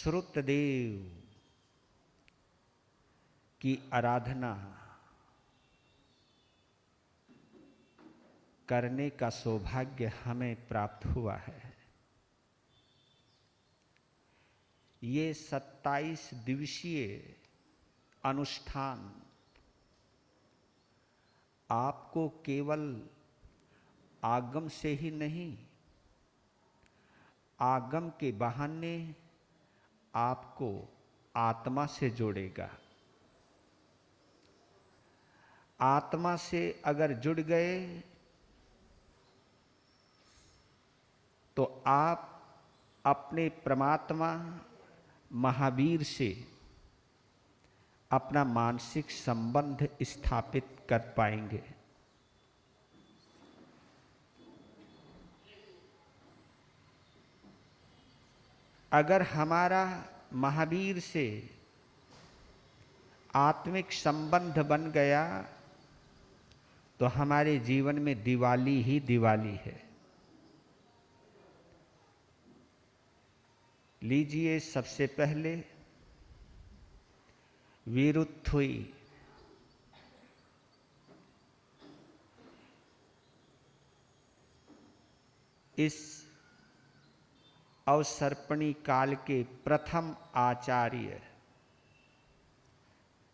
श्रुतदेव की आराधना करने का सौभाग्य हमें प्राप्त हुआ है। ये 27 दिवसीय अनुष्ठान आपको केवल आगम से ही नहीं, आगम के बहाने आपको आत्मा से जोड़ेगा। आत्मा से अगर जुड़ गए तो आप अपने परमात्मा महावीर से अपना मानसिक संबंध स्थापित कर पाएंगे। अगर हमारा महावीर से आत्मिक संबंध बन गया तो हमारे जीवन में दिवाली ही दिवाली है। लीजिए, सबसे पहले विरुत्थुई। इस अवसर्पणी काल के प्रथम आचार्य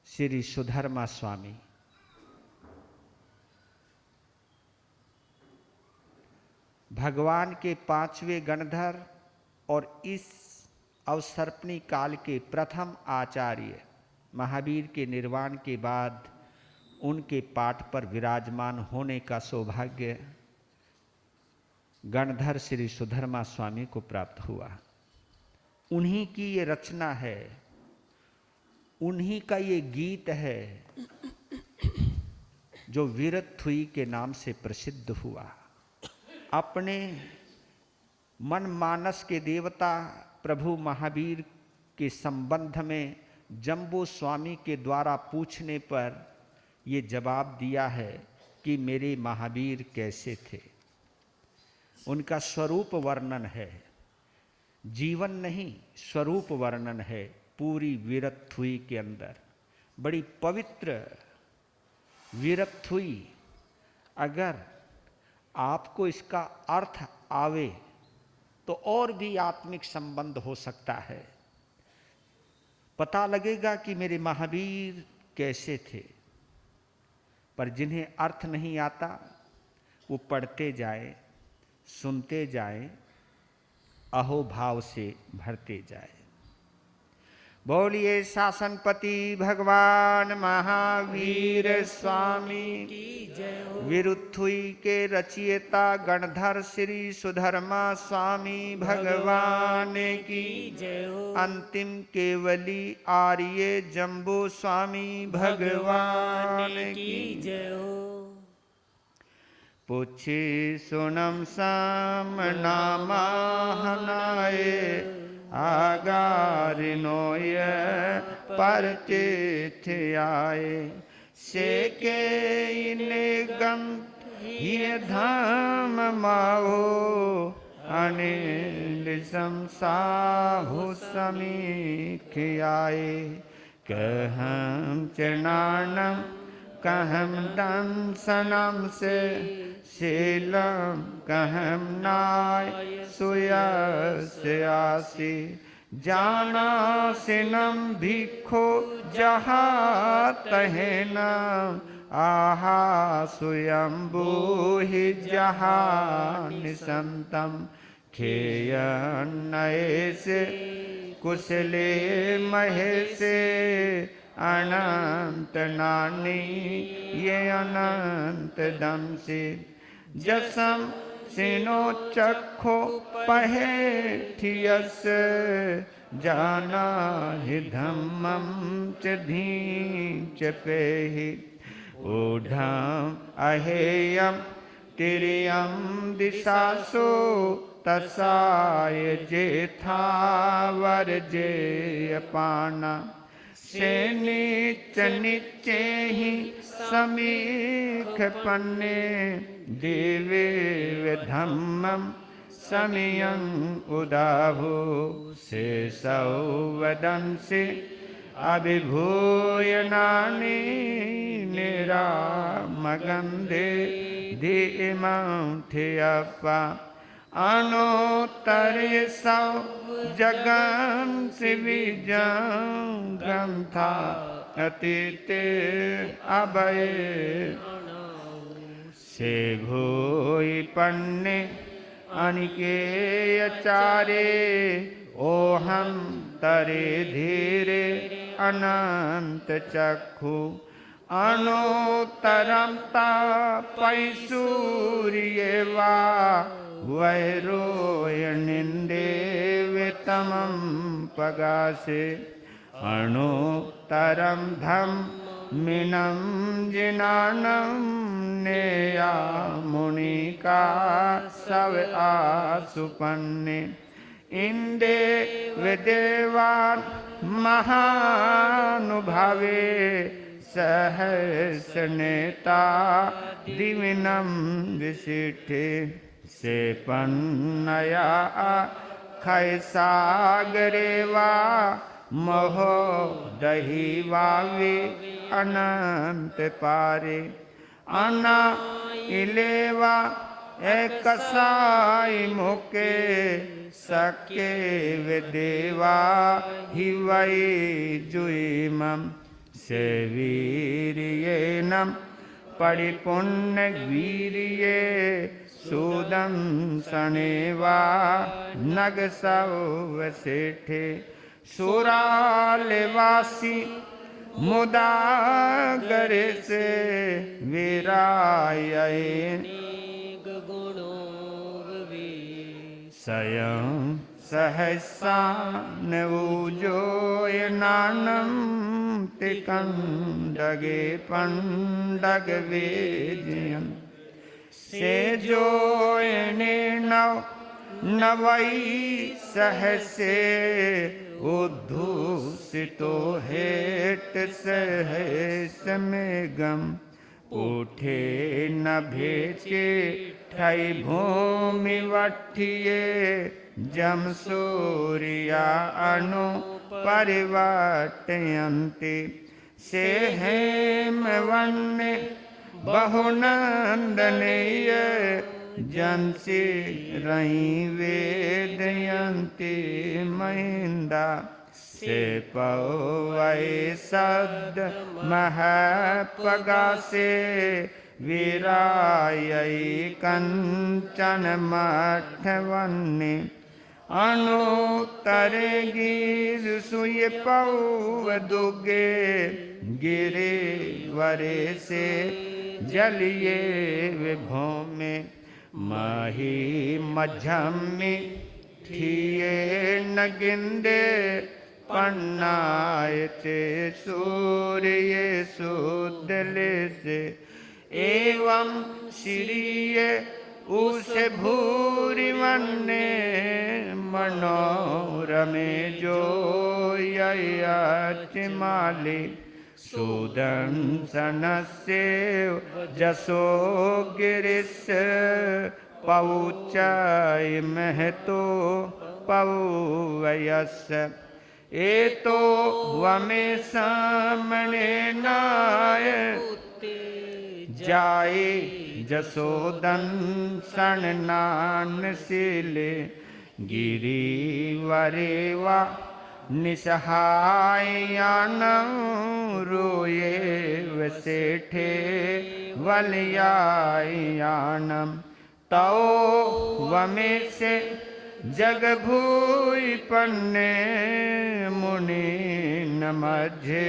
श्री सुधर्मा स्वामी, भगवान के 5वें गणधर और इस अवसर्पणी काल के प्रथम आचार्य महावीर के निर्वाण के बाद उनके पाठ पर विराजमान होने का सौभाग्य गणधर श्री सुधर्मा स्वामी को प्राप्त हुआ। उन्हीं की ये रचना है, उन्हीं का ये गीत है जो विरुत्थुई के नाम से प्रसिद्ध हुआ। अपने मन मानस के देवता प्रभु महावीर के संबंध में जम्बू स्वामी के द्वारा पूछने पर ये जवाब दिया है कि मेरे महावीर कैसे थे। उनका स्वरूप वर्णन है, जीवन नहीं स्वरूप वर्णन है पूरी विरुत्थुई के अंदर। बड़ी पवित्र विरुत्थुई, अगर आपको इसका अर्थ आवे तो और भी आत्मिक संबंध हो सकता है। पता लगेगा कि मेरे महावीर कैसे थे। पर जिन्हें अर्थ नहीं आता वो पढ़ते जाए, सुनते जाए, अहोभाव से भरते जाए। बोलिए शासनपति भगवान महावीर स्वामी की जय हो। विरुत्थुई के रचयिता गणधर श्री सुधर्मा स्वामी भगवान की जय हो। अंतिम केवली आर्य जम्बू स्वामी भगवान की जय हो। पूछे सुनम साम नामा हनाए आगारिनोय परचिथ आए से के इने गम ये धाम माओ अनिल साहु समीख आए। कहम चरणानम कहम दंसनम से शीलम कहम नाय सुयस्य आसी जाना सिनम भिखो जहा तहेनम आहा स्वयंभू ही जहान संतम खेयन नये से कुशले महेशे अनंत नानी ये अनंत दम से जसम सिनो चखो पहे ठियस जाना हि धम्मम च धीं च पेहि ऊढ़म अहेयम तिर्यम दिशासो तसाय जेथा वर्जे अपाना से नीच नीचे ही समीख पन्ने देवे धम्मम समियं उदाहु शेषौ वदंसि अभिभूय नानी निरामगंधे धीमं ठियप्पा अनुत्तरे सौ जगन शिविजं ग्रंथा अतीते अभय से भूय पन्ने अनिकेयचारे ओहम तरे धीरे अनंत चक्षु अनुत्तरम तापैसूर्येवा वैरोयनिंदे वितमं पगासे अनुत्तरम धम मिनं जिनानं नेया मुनिका सव आसुपन्ने इंदे विदेवान महानुभावे सहस्रनेता दिविनं विशिष्टे से पन्नया खैसागरेवा महो दहीवावे अनंत पारे अना इलेवा एक कसाई मुके सके विदेवा ही वही जुईमम से वीर्येनम परिपुण्य वीर्ये सूदं सनेवा नग सौवसेठे सुरालेवासी मुदागरे से विरायन स्वयं सहसान ऊजोय नानम तिकंडगे पंडग वेजयं से जोयने नव नवई सहसे उद्धूसितो हेट सहस में गम उठे न भेचे ठई भूमि वठिए जम सूर्या अनु परिवर्तयन्ति से हेम वन्य बहुनंदनीय जंसी रही वेदयन्ति महिंदा से पवै सद महपगा से विरायै कंचन मठवन्ने अनुत्तरे गिर सुय पौव दुगे गिरे वरे से जलिए विभूमि मही मझम्मी ठिये नगिंदे पन्नायते सूर्य सुदले से एवं श्रीय उस भूरि वन्ने मनोरमे जो यचिमाले सुदंसनस्य जसो गिरिश पौचाय महतो पौवयस एतो वमे सामने नाय जाए जसोदंसन नानशीले गिरिवरेवा निसहायानं रोये वसेठे वलयायानं तौ वमे से जगभूय पन्ने मुनि नमझे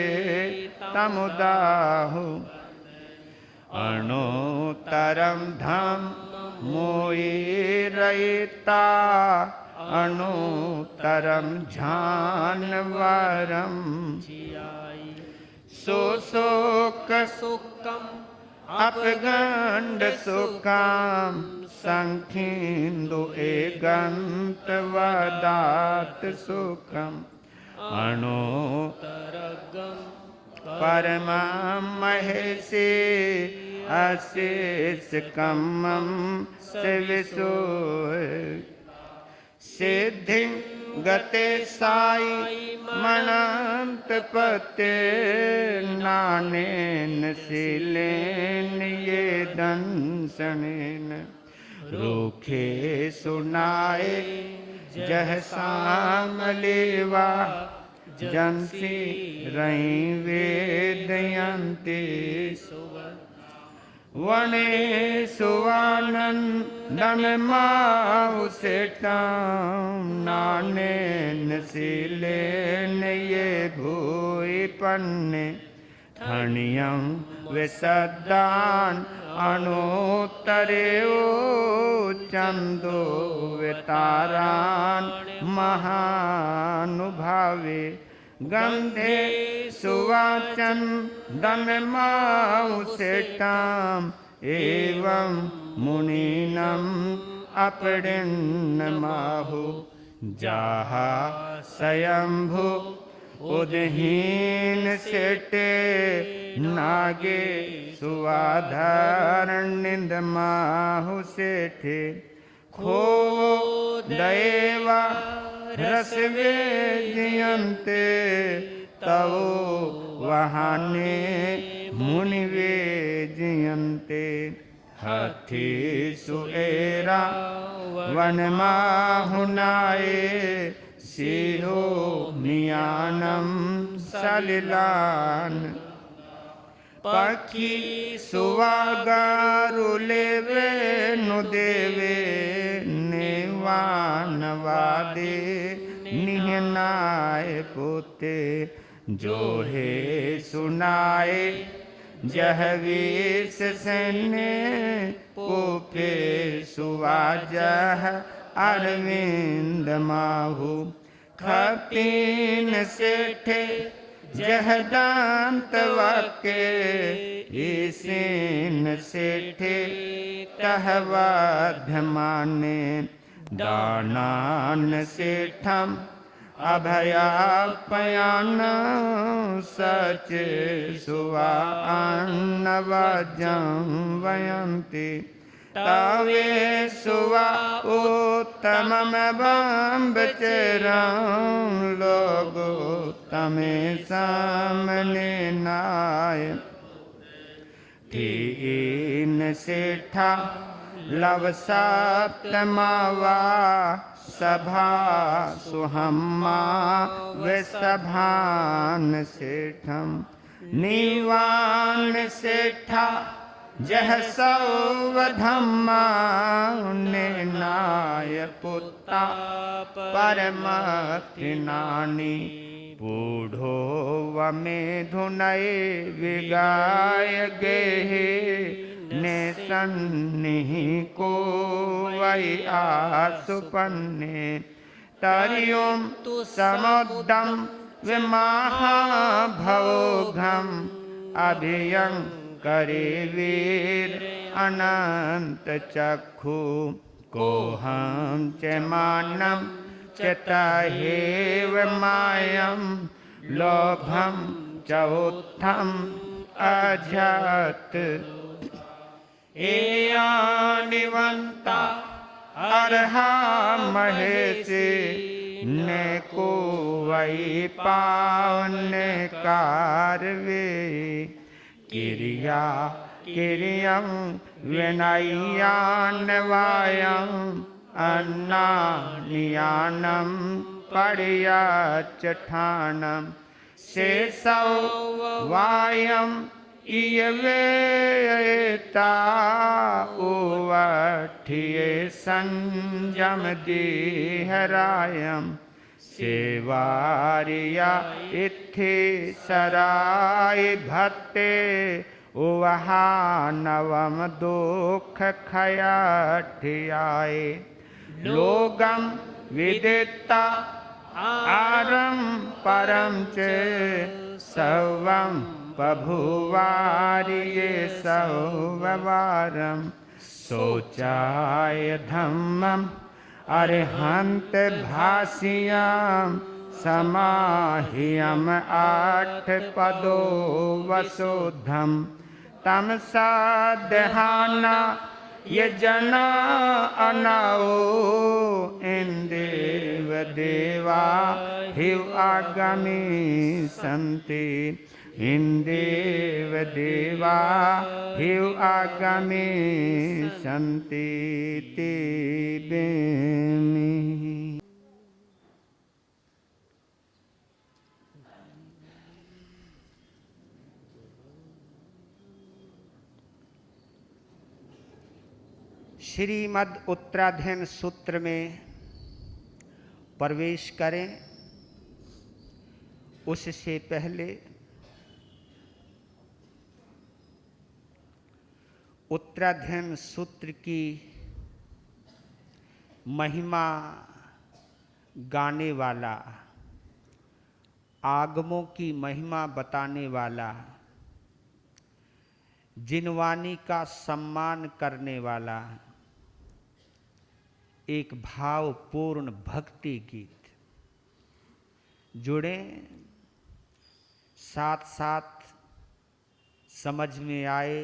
तमुदाहु अणुतरं धम मोये रयिता अणुतरं झानवरं सोशोक सुखम अपगंड सुखम संखिंदु एगंत वदात सुखम अणुतरगम परमं महेशे अशेष कम्मं से विशो सिद्धि गते साई मनंत पते नानेन शीलेन ये दंसनेन रूखे सुनाए जह साम लेवा जंसी रही वेदयंती वने सुवानंदन माहु सेठम नानेन शीलेन ये भूई पन्ने थनियम विसदान अनुत्तरे चंदो वितारान महानुभावे गंधे सुवाचन दन माउसेटम एवं मुनिनम अपड़िन्न माहु जाहा स्वयंभु उदहीन सेटे नागे सुवाधारण निंद माहु सेठे खो दैवा रस वेजयन्ते तव वहाने मुनि वेजयन्ते हाथी सुएरा वन माहुनाए सिरो नियानम सलिलान पक्षी सुवागारुलेवे नुदेवे नेवान वादे निहनाए पोते जो हे सुनाए जह वीस सैन्य पोपे सुवाजह अरविंद माहु खतीन सेठे जहदांत वाके ईसीन सेठे कहवाध्य माने दानान सेठम अभयापयान सच सुवान्नवाजं वयन्ति तावे सुवा उत्तमम बम्बचरं लोगो तमे सामने नाय तीन सेठा लवसात्मावा सभा सुहम्मा वसभान सेठम नीवान सेठा जह सौवधम्मा नाय पुत्ता परमत्रिनानि बूढ़ो वमे धुनये विगाय गेहे ने सन्निहि को वै आसुपन्ने तरियों समुद्रम विमहाभौघम अभियं करे वीर अनंत चक्षु कोहम च मानम चतहेव मायम लोभम चौत्थम अजत एयानिवंता अर्हा महेशे ने को वै पावने कारवे किरिया किरियं विनय्यान्वायं अन्नानियानं पर्याचठानं शेषौ वायं इयवेता उवठिये संजम देहरायं सेवारिया इत्थे सराय भत्ते वहा नवम दुख खयाठियाए लोगम विदिता आरम परम च सवम बभुवारिये सौवारम शोचाय धम्मम अरहंत भाष्यम समाह्यम आठ पदो वसुधम तम साधहाना ये जना अनाओ इन देव देवा हिव आगामी संते इन देव देवा हिव आगामी संते ते बेमी। श्रीमद् उत्तराधीन सूत्र में प्रवेश करें उससे पहले उत्तराधीन सूत्र की महिमा गाने वाला, आगमों की महिमा बताने वाला, जिनवानी का सम्मान करने वाला एक भावपूर्ण भक्ति गीत जुड़े, साथ साथ समझ में आए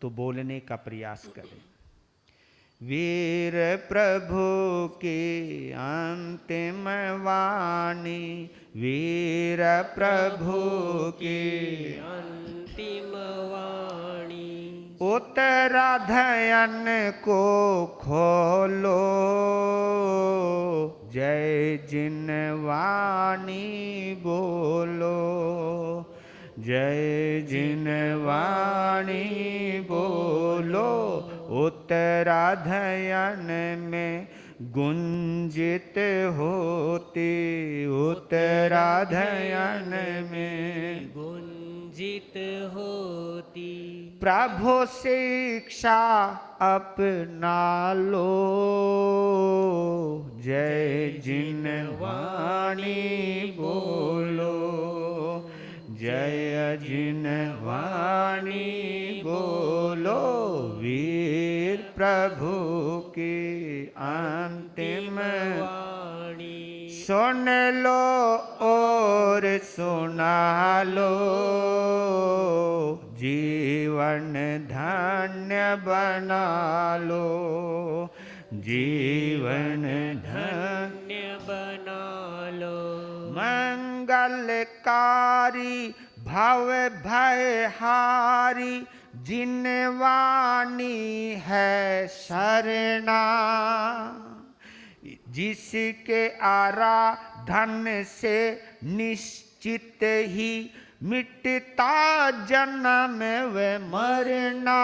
तो बोलने का प्रयास करें। वीर प्रभु की अंतिम वाणी, वीर प्रभु की अंतिम वाणी, उत्तराधयन को खोलो, जय जिनवाणी बोलो, जय जिनवाणी बोलो, उत्तराधयन में गुंजित होती, उत्तराधयन में गुंजित होती, प्रभु शिक्षा अपना लो, जय जिनवाणी बोलो, जय जिनवाणी बोलो, वीर प्रभु की अंतिम वाणी, सुन लो और सुना लो, जीवन धन्य बना लो, जीवन धन्य बना लो, मंगलकारी भव भयहारी, जिनवानी है शरणा, जिसके आराधन से निश्चित ही मिटता जन्म व मरना,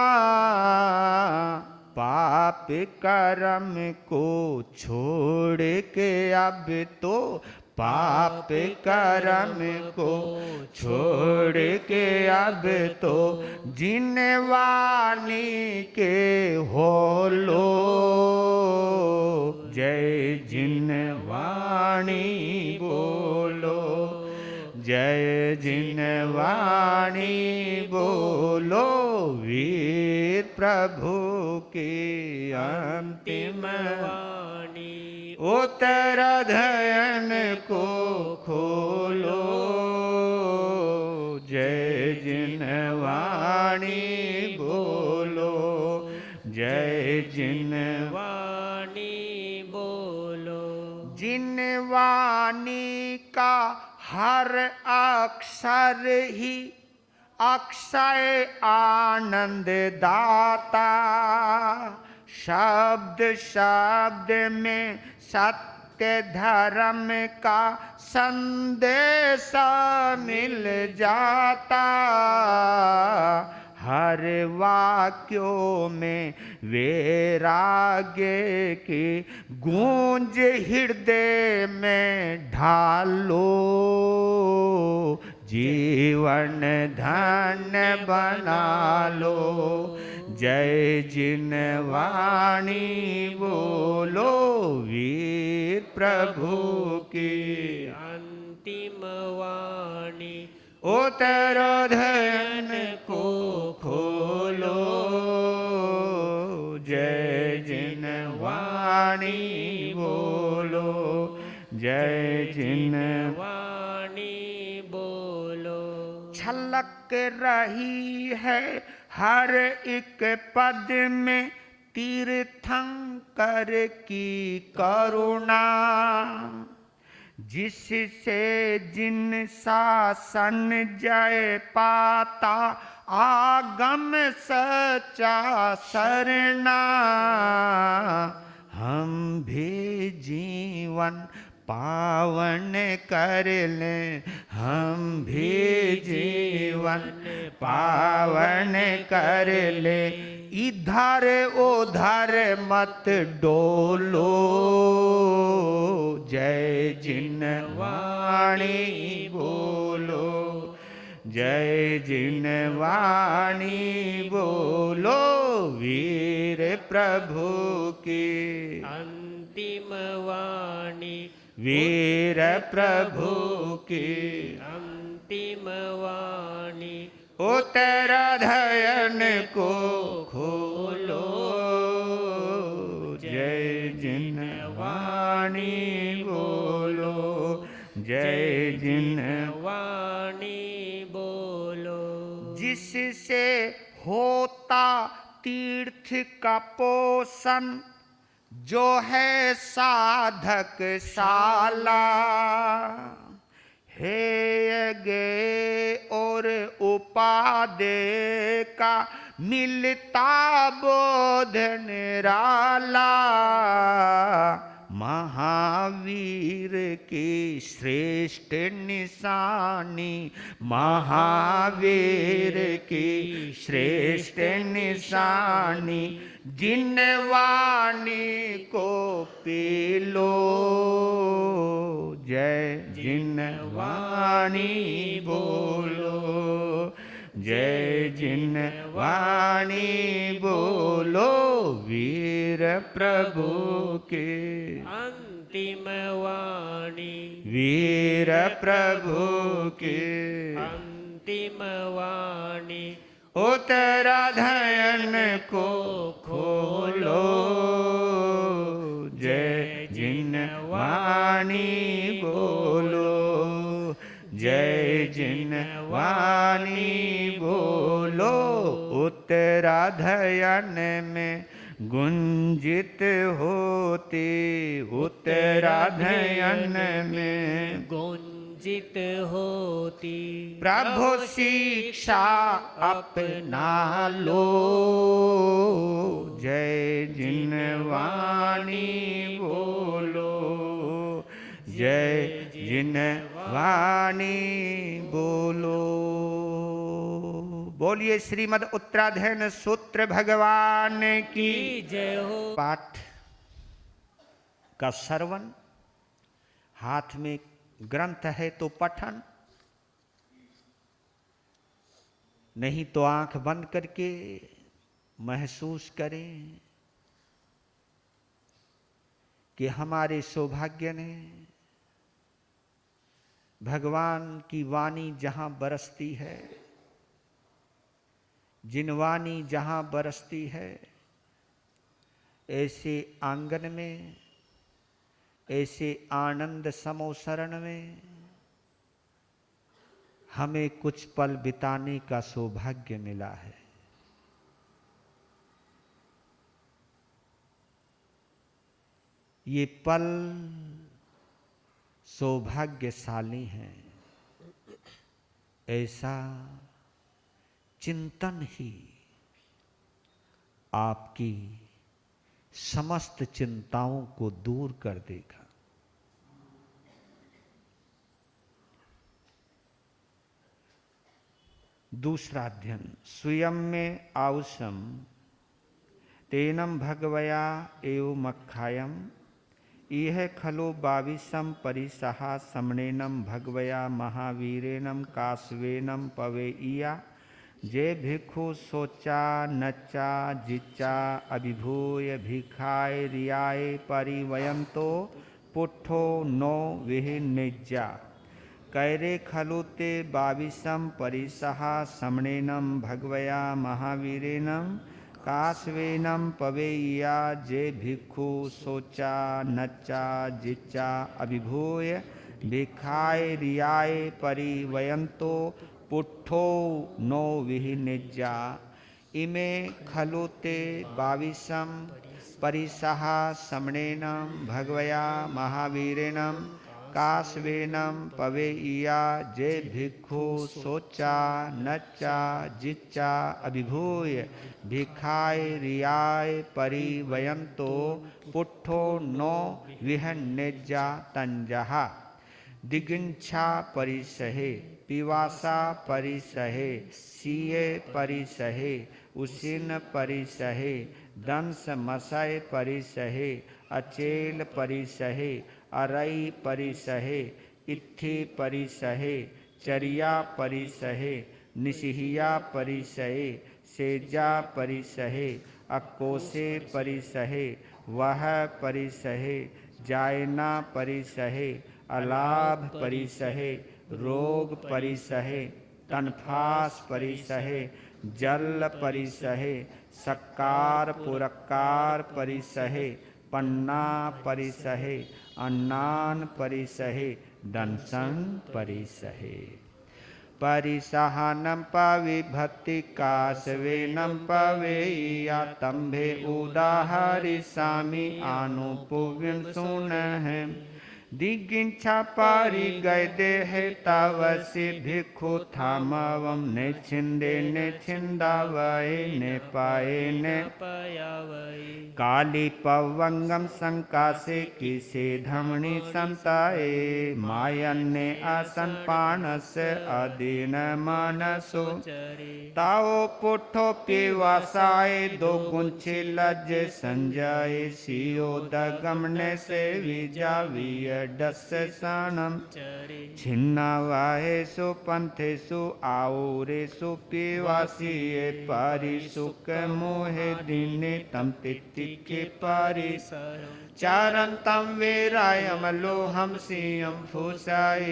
पाप कर्म को छोड़ के अब तो, पाप कर्म को छोड़ के अब तो, जिनवानी के हो लो, जय जिनवाणी बोलो, जय जिनवाणी बोलो, वीर प्रभु की अंतिम वाणी, उत्तराधयन को खोलो, जय जिनवाणी बोलो, जय जिनवाणी बोलो, जिनवाणी का हर अक्षर ही अक्षय आनंद दाता, शब्द शब्द में सत्य धर्म का संदेश मिल जाता, हर वाक्यों में वैराग्य की गूंज हृदय में ढालो, जीवन धन्य बना लो, जय जिनवाणी बोलो, वीर प्रभु की अंतिम वाणी, उत्तराधयन को खोलो, जय जिनवाणी बोलो, जय जिनवाणी बोलो, छलक रही है हर एक पद में तीर्थंकर की करुणा, जिससे जिन शासन जय पाता आगम सचा सरना। हम भी जीवन पावन कर लें, हम भी जीवन पावन कर ले, इधर उधर मत डोलो। जय जिनवाणी बोलो, जय जिनवाणी बोलो, वीर प्रभु की अंतिम वाणी, वीर प्रभु की अंतिम वाणी। उत्तराधयन को खोलो, जय जिनवाणी बोलो, जय जिनवाणी बोलो। जिससे होता तीर्थ का पोषण, जो है साधक शाला। हे गे और उपादे का मिलता बोध निराला। महावीर की श्रेष्ठ निशानी, महावीर की श्रेष्ठ निशानी, जिन वाणी को पी लो। जय जिन वाणी बोलो, जय जिन वाणी बोलो, वीर प्रभु के अंतिम वाणी, वीर प्रभु के अंतिम वाणी। उत्तराधयन को खोलो, जय जिनवाणी बोलो, जय जिनवाणी बोलो। उत्तराधयन में गुंजित होती, उत्तराधयन में गुंजित होती। प्रभु शिक्षा अपना लो, जय जिनवाणी बोलो, जय जिनवाणी बोलो। बोलिए श्रीमद् उत्तराधयन सूत्र भगवान की जय हो। पाठ का श्रवण, हाथ में ग्रंथ है तो पठन, नहीं तो आंख बंद करके महसूस करें कि हमारे सौभाग्य ने भगवान की वाणी जहां बरसती है, जिन वाणी जहां बरसती है, ऐसे आंगन में, ऐसे आनंद समोसरण में हमें कुछ पल बिताने का सौभाग्य मिला है। ये पल सौभाग्यशाली हैं। ऐसा चिंतन ही आपकी समस्त चिंताओं को दूर कर देगा। दूसरा अध्ययन, स्वयं में आउषम तेनम भगवया एव मखायम, यह खलो बाविसम परिसहा समणेनम भगवया महावीरेनम काश्वेनम पवेइया। जे भिक्षु सोचा नचा जिचा अभिभूय भिखाय रियाय परिवयंतो पुट्ठो नो विहिनिज्जा। कैरे खलुते बाविसम परिसहा समणेनम भगवया महावीरेनम काश्वेनम पवेइया। जे भिक्षु सोचा नचा जिचा अभिभूय भिखाय रियाय परिवयंतो पुट्ठो नो विहिनिज्जा। इमे खलु ते बाविशं परिसः समणेनं भगवया महावीरेणं काश्वेनं पवेय्या जे भिक्षु सोचा नच्चा जिच्चा अभिभूय भिखाय रियाय परिवयंतो पुट्ठो नो विहन्नेज्जा तंजः दिगिंछा परिसहे पिवासा परिसहे सीये परिसहे उसीन परिसहे दंस मसय परिसहे अचेल परिसहे अरई परिसहे इत्थि परिसहे चरिया परिसहे निशिहिया परिसहे सेजा परिसहे अकोसे परिसहे वह परिसहे जायना परिसहे अलाभ परिसहे रोग परिसहे तनफास परिसहे जल परिसहे सकार पुरकार परिसहे पन्ना परिसहे अन्नान परिसहे दंसन परिसहे परिसहनं पविभक्ति काशवेनं पवेय्या तंभे उदाहरिष्यामि आनुपूर्वं सुनः दिगिंछा पारि गय देह तव भिक्षु थामवं ने छिंदे ने छिंदावये ने पाए ने पयावै काली पवंगम संकासे किसे धमनी संताए मायन्ने आसन पानस अधीन मनसो चरे ताओ पुठो पिवासाए दो गुंछे लज संजय सियो दगमने से विजाविय डस सनम चरे छिन्नावाहेषु पंथेषु आऊरेषु पिवासिये परिसुख मोहे दिने तम तितिके परिसरम चारंतम वीरायमलोहम सियम फुसाय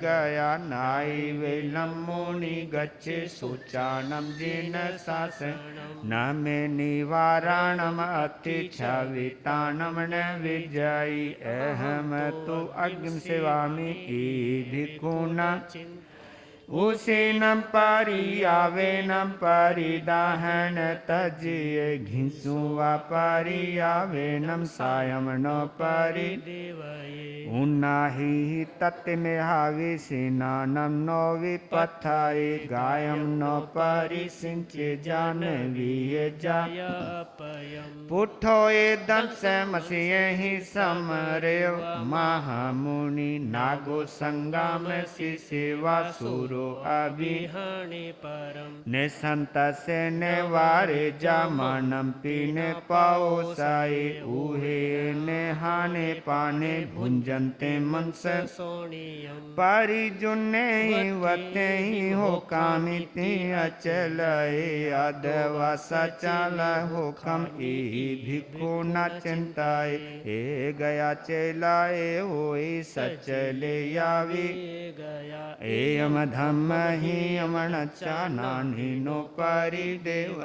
गया नाई वेलम मुनि गच्छे सुचानम जिन सास न मे निवारणम अतिच्छवितानम न विजयी अहम तु अग्नि सेवामि भिक्षुना उसेनं परियावेनं परिदाहन तजिए घिसुवा परियावेनं सायं न परि देवये उन्नाहि तत्मेहाविसिनानं नो विपथाय गायं न परिसिंचे जानवीय जा यपयम् पुठोए दंस मसियहि समरेव महामुनि नागो संगाम सेवा सुरो अभि विहणे परम निसंत से नेवारे जामनम पीने पाओसाए उहे नेहाने पाने भुंजनते मनस सोनियम परिजुने वते ही हो कामिति अचलए अदवा सचल हो कम ए भिक्षु न चिंताए ए गया चलाए होई सचले यावी गया एयम धम्म ही अमणच्चानानि नो परिदेव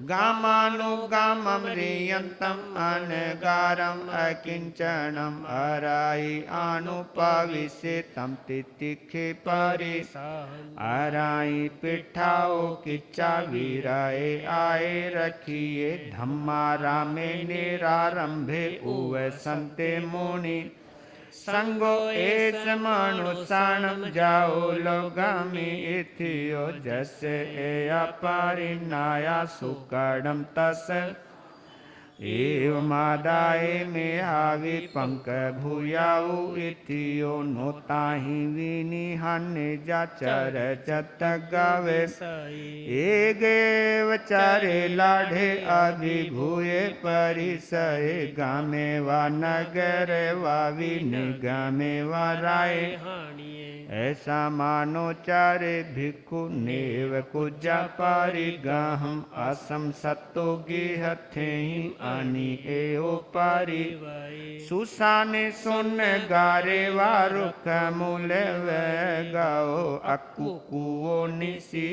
गामानुगामं रियन्तम् अनगारम् अकिञ्चनम् अरायि अनुपविशेतं तितिखे परिसाहम् अरायि पिठाओ किच्चा वीराए आए रखिए धम्मा रामे निरारंभे उव संते मुनि संगो एस मनुषाणम जाओ लोगामी इथियो जसे एया परिनाया सुकड़म तस एवमादाय में हावि पंक भूयाऊ इथियो नोताहि विनिहन्ने जाचर जत गावे एगे वचारे लाढ़े अभिभूये परिसरे गामे वा नगर वा विनिगमे वा राय हानिये ऐसा मानो चारे भिक्षु नेव कुजा परिगहम असम सत्तो गिहथे अनि एओ पारी सुसाने सुन गारे वारुख मूल गाओ अकुकुओ निसी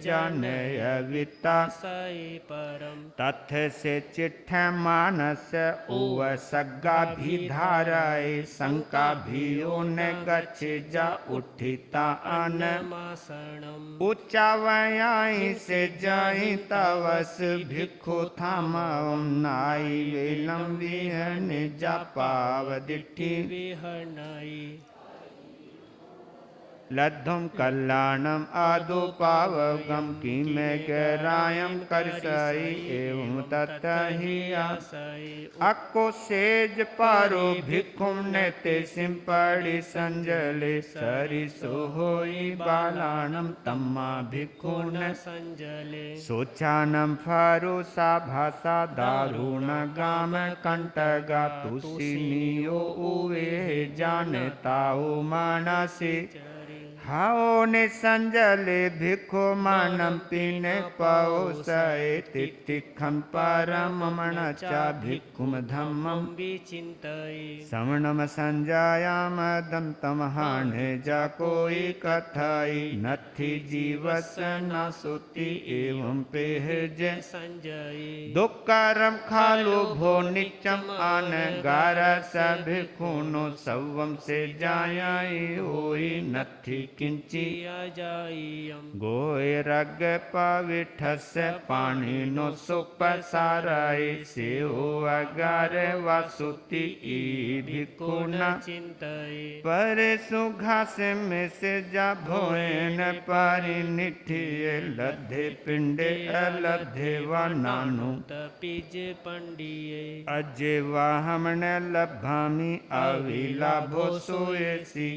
जानय विता साई परम तथ से चिट्ठ मानस उव सग्गा भी धाराए शंका भी न गच्छे जा उठ उत्थिता अन मासणम उच्चावयाई से जाई तवस भिक्खु थामवम नाई वेलम विहन जापाव दिट्ठी विहरणाई लद्धुम कल्याणम आदुपावगम किमे गरायम करसई एवं ततहि आसई अक्को सेज पारो भिक्खुम नेते सिंपड़ी संजले सरिसो होई बालाणम तम्मा भिक्खुन संजले सोचानम फारो सा भाषा दारुण गाम कंटगा तुसिनियो उवे जानताओ मानसे हाओ ने संजले भिक्खु मानम पीने पाओ सए तितिखम परम मणचा भिक्खुम धम्मम विचिंतये समणम संजायाम दंतम हाने जा कोई कथाई नथि जीवस न सुति एवं पेहज संजये दुक्कारम खालो भो निचम आन गारा भिक्खुनो सवम से जायाई होई नथि किंची जाइयम गोय रग पविठस पाणी नो सुप साराय सेओ अगार वासुति ई भिक्खुन चिंतये पर सुघास में से जा भोएन परिनिठिय लद्धे पिंडे अलद्धे व नानु तपिज पंडिये अजय वाहमन लभामी अविलाभो सोयसी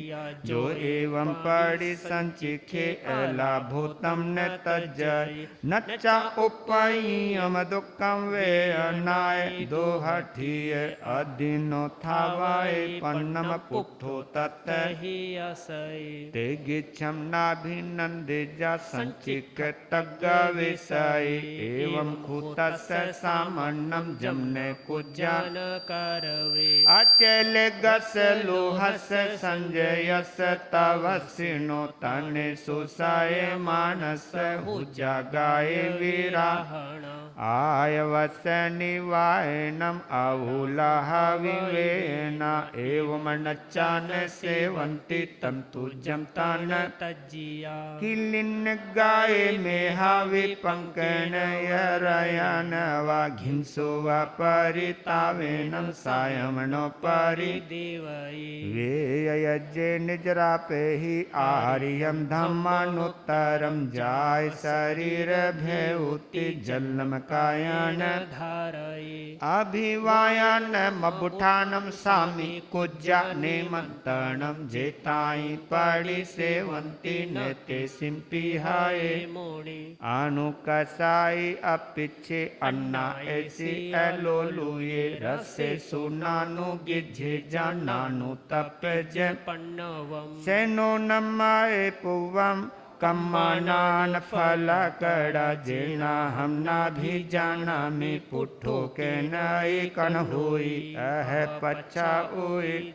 जो एवं पड़ी संचिखे अलाभो तम न तजय नच्चा उपायम दुखम वे अनाय दो हठिय अदिनो थावाय पन्नम पुट्ठो तत ही असई ते गिच्छम नाभिनंदे जा संचिक तग्ग विषय एवं खुतस सामन्नम जमने कुजान जन करवे अचल गस लोहस संजयस तवसिनो तने सुसाय मानस हुजा गाय विराहण आयवस निवायनम अहुलाह विवेना एवं नच्चान सेवंती तंतु जमतान तज्जिया किलिन गाय मेहावि पंकण यरयन वा घिंसो वा परितावेनम सायमनो परि देवई वेयजे निजरापे ही आर्यम धम्मानुत्तरम जाय शरीर भयउति जलम कायन धारये अभिवायन मबुठानम सामी कुज्जा नेमंतरणम जेताई पड़ी सेवंती नते सिंपिहाए मोड़े अनुकसाई अपिछे अन्ना ऐसी एलोलुए रसे सुनानु गिझे जानानु तप ज पन्नवम सेनो नमाए पुवम कम्मानान फल कड़ा जेना हम ना भी जाना में पुट्ठो के नई कन हुई अह पच्चा उई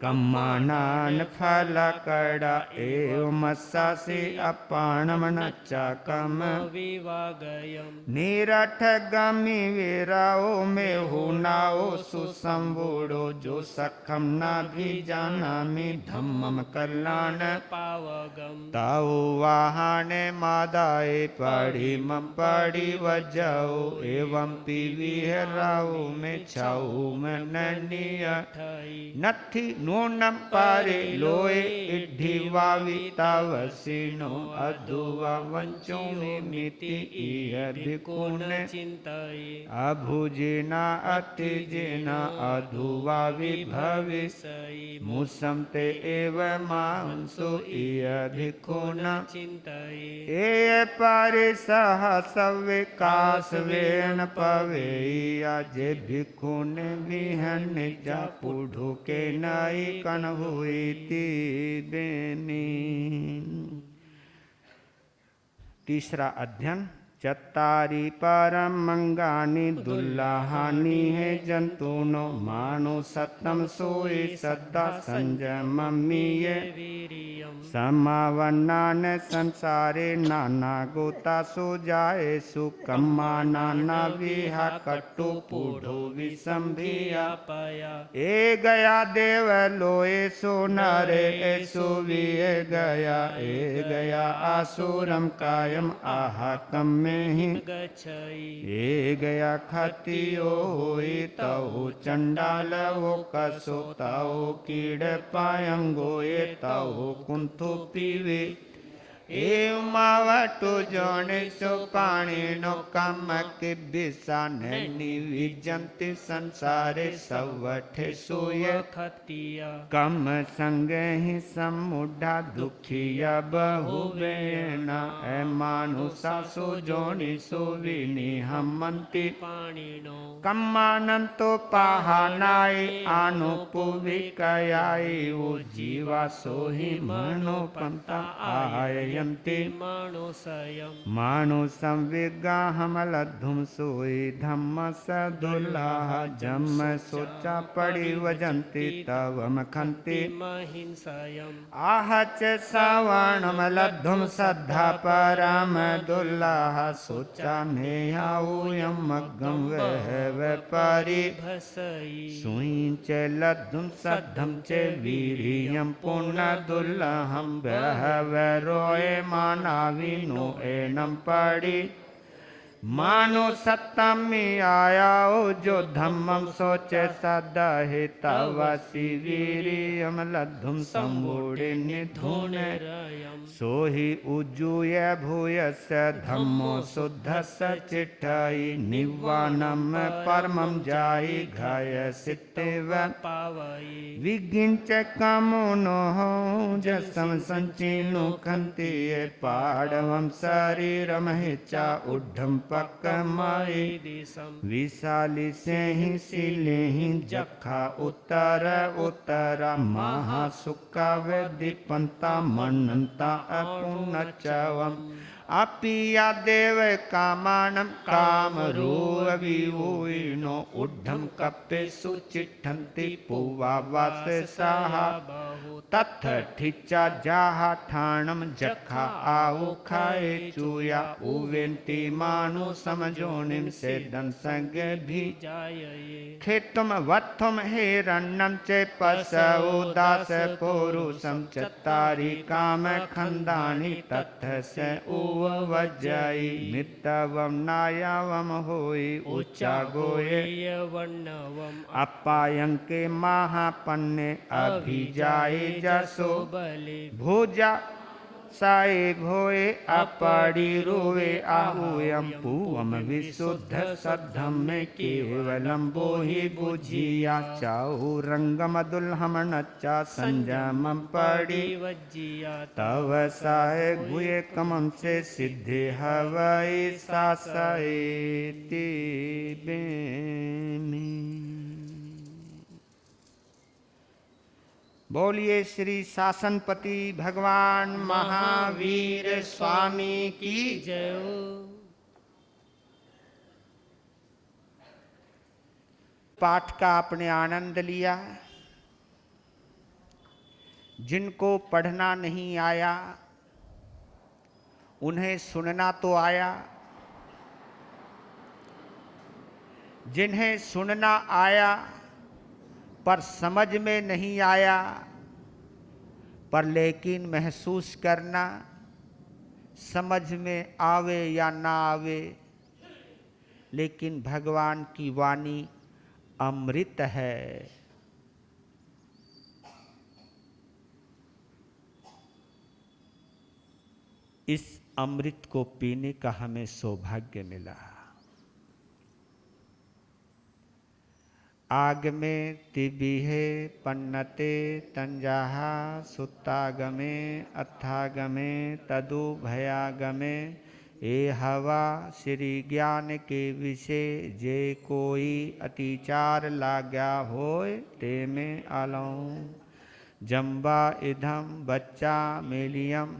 कम्मानान फल कड़ा एव मस्सा से अपाणम नच्चा कम विवागयम निरठ गमी वीराओ में हुनाओ सुसंबूढ़ो जो सखम ना भी जाना में धम्मम कल्याण पावगम ताऊ वाहने मादाए पड़ी मम पड़ी वजाओ एवं पीवी हराओ में छाऊ में ननिया ठई नथी नूनम पारे लोए इड्ढी वावी तावसिनो अधुवा वंचो में मिति इह भिक्खुन चिंतये अभुजिना अतिजिना अधुवा विभविसई मुसम ते एव मांसो इह भिक्खुन चिंतये ए पारे सहस विकास वेन पवेया जे भिक्खुन विहन जा पुढ़ो के नई कन हुई ती बेनी। तीसरा अध्ययन चत्तारि परमंगानि दुर्लहानि है जंतुनो मानो सतम सोए सद्दा संजममीय वीर्यं समावन्नान संसारे नाना गोता सो जाए सुकम्मा नाना विहा कट्टु पूढ़ो विसंभिया पया ए गया देव लोए सो नरे ऐसो विए गया ए गया आसुरम कायम आहाकम में ही गच्छई ए गया खतियो होई तऊ चंडाल वो कसो तऊ कीड़ पायंगो ए तऊ कुंथु पीवे ए मावटु जोने सो पाणी नो कम के बिसान निविजंति संसारे सवठे सोय खतिया कम संग ही समुढ़ा दुखिया बहुवेना ए मानुषा सो जोनि सो विनी हमंति पाणिनो कम्मानंतो पाहानाय आनुपुविकयाय ओ जीवा सो ही मनोपंता आययन्ति मानोसयं मानुषं विगाहमलद्धुम सोई धम्म सदुल्लाह जम सोचा पड़ी वजंती तवम खंति महिंसयं आहच सवणमलद्धुम सद्धा परम दुल्लाह सोचा मेयाऊयम मग्गम वह व्यापारी भसई सुई च लद्धुम सद्धम च वीर्यं पुण्य दुल्लहम बहवरोए मानाविनो एनम पड़ी मानो सत्तमी आया ओ जो धम्मम सोचे सदा हे तवसी वीर्यम लद्धुम सम्मूढ़े निधुन रयं सोहि उज्जूय भूयस धम्मो शुद्धस चिट्ठई निवानम परमम जाई घय सित्तेव पावई विगिंच कामोनो हो जसम संचीनो खंति पाड़वम शरीरम हिचा उड्ढम पक्कमाई दिशं विशाली से ही सिले ही जखा उत्तर उत्तरा महासुका वेदिपंता मनंता अपुनचवम अपिया देव कामानम काम रूविनो उड्ढम कप्पे सुचिठन्ति पुवा वास साहा बहु तथ ठिचा जाहा ठाणम जखा आओ खाए चूया उवेंती मानु समझोनिम से दन संग भी जायये खेतुम वत्थुम हिरण्यम चे पशु दास पुरुषम चत्तारि काम खंदानि तथ से उवज्जयि नित्यवम नायावम होई उच्चा गोये वर्णवम् अपायं के महापन्ने अभिजाये जसो बलि भुजा साए भोए अपड़ी रोए आहूयम पूवम विशुद्ध सद्धम में केवलम बोहि बुझिया चाहु रंगम दुल्हम नच्चा संजमम पड़ी वज्जिया तव साए गुए कमम से सिद्धि हवई सासाए बेमी। बोलिए श्री शासनपति भगवान महावीर स्वामी की जय। पाठ का आपने आनंद लिया। जिनको पढ़ना नहीं आया उन्हें सुनना तो आया, जिन्हें सुनना आया पर समझ में नहीं आया, पर लेकिन महसूस करना, समझ में आवे या ना आवे, लेकिन भगवान की वाणी अमृत है। इस अमृत को पीने का हमें सौभाग्य मिला। आगमे तिबिहे पन्नते तंजाहा सुत्तागमे अथागमे तदु भयागमे ए हवा श्री ज्ञान के विषय जे कोई अतिचार लाग्या होय ते में आलऊं जम्बा इधम बच्चा मेलियम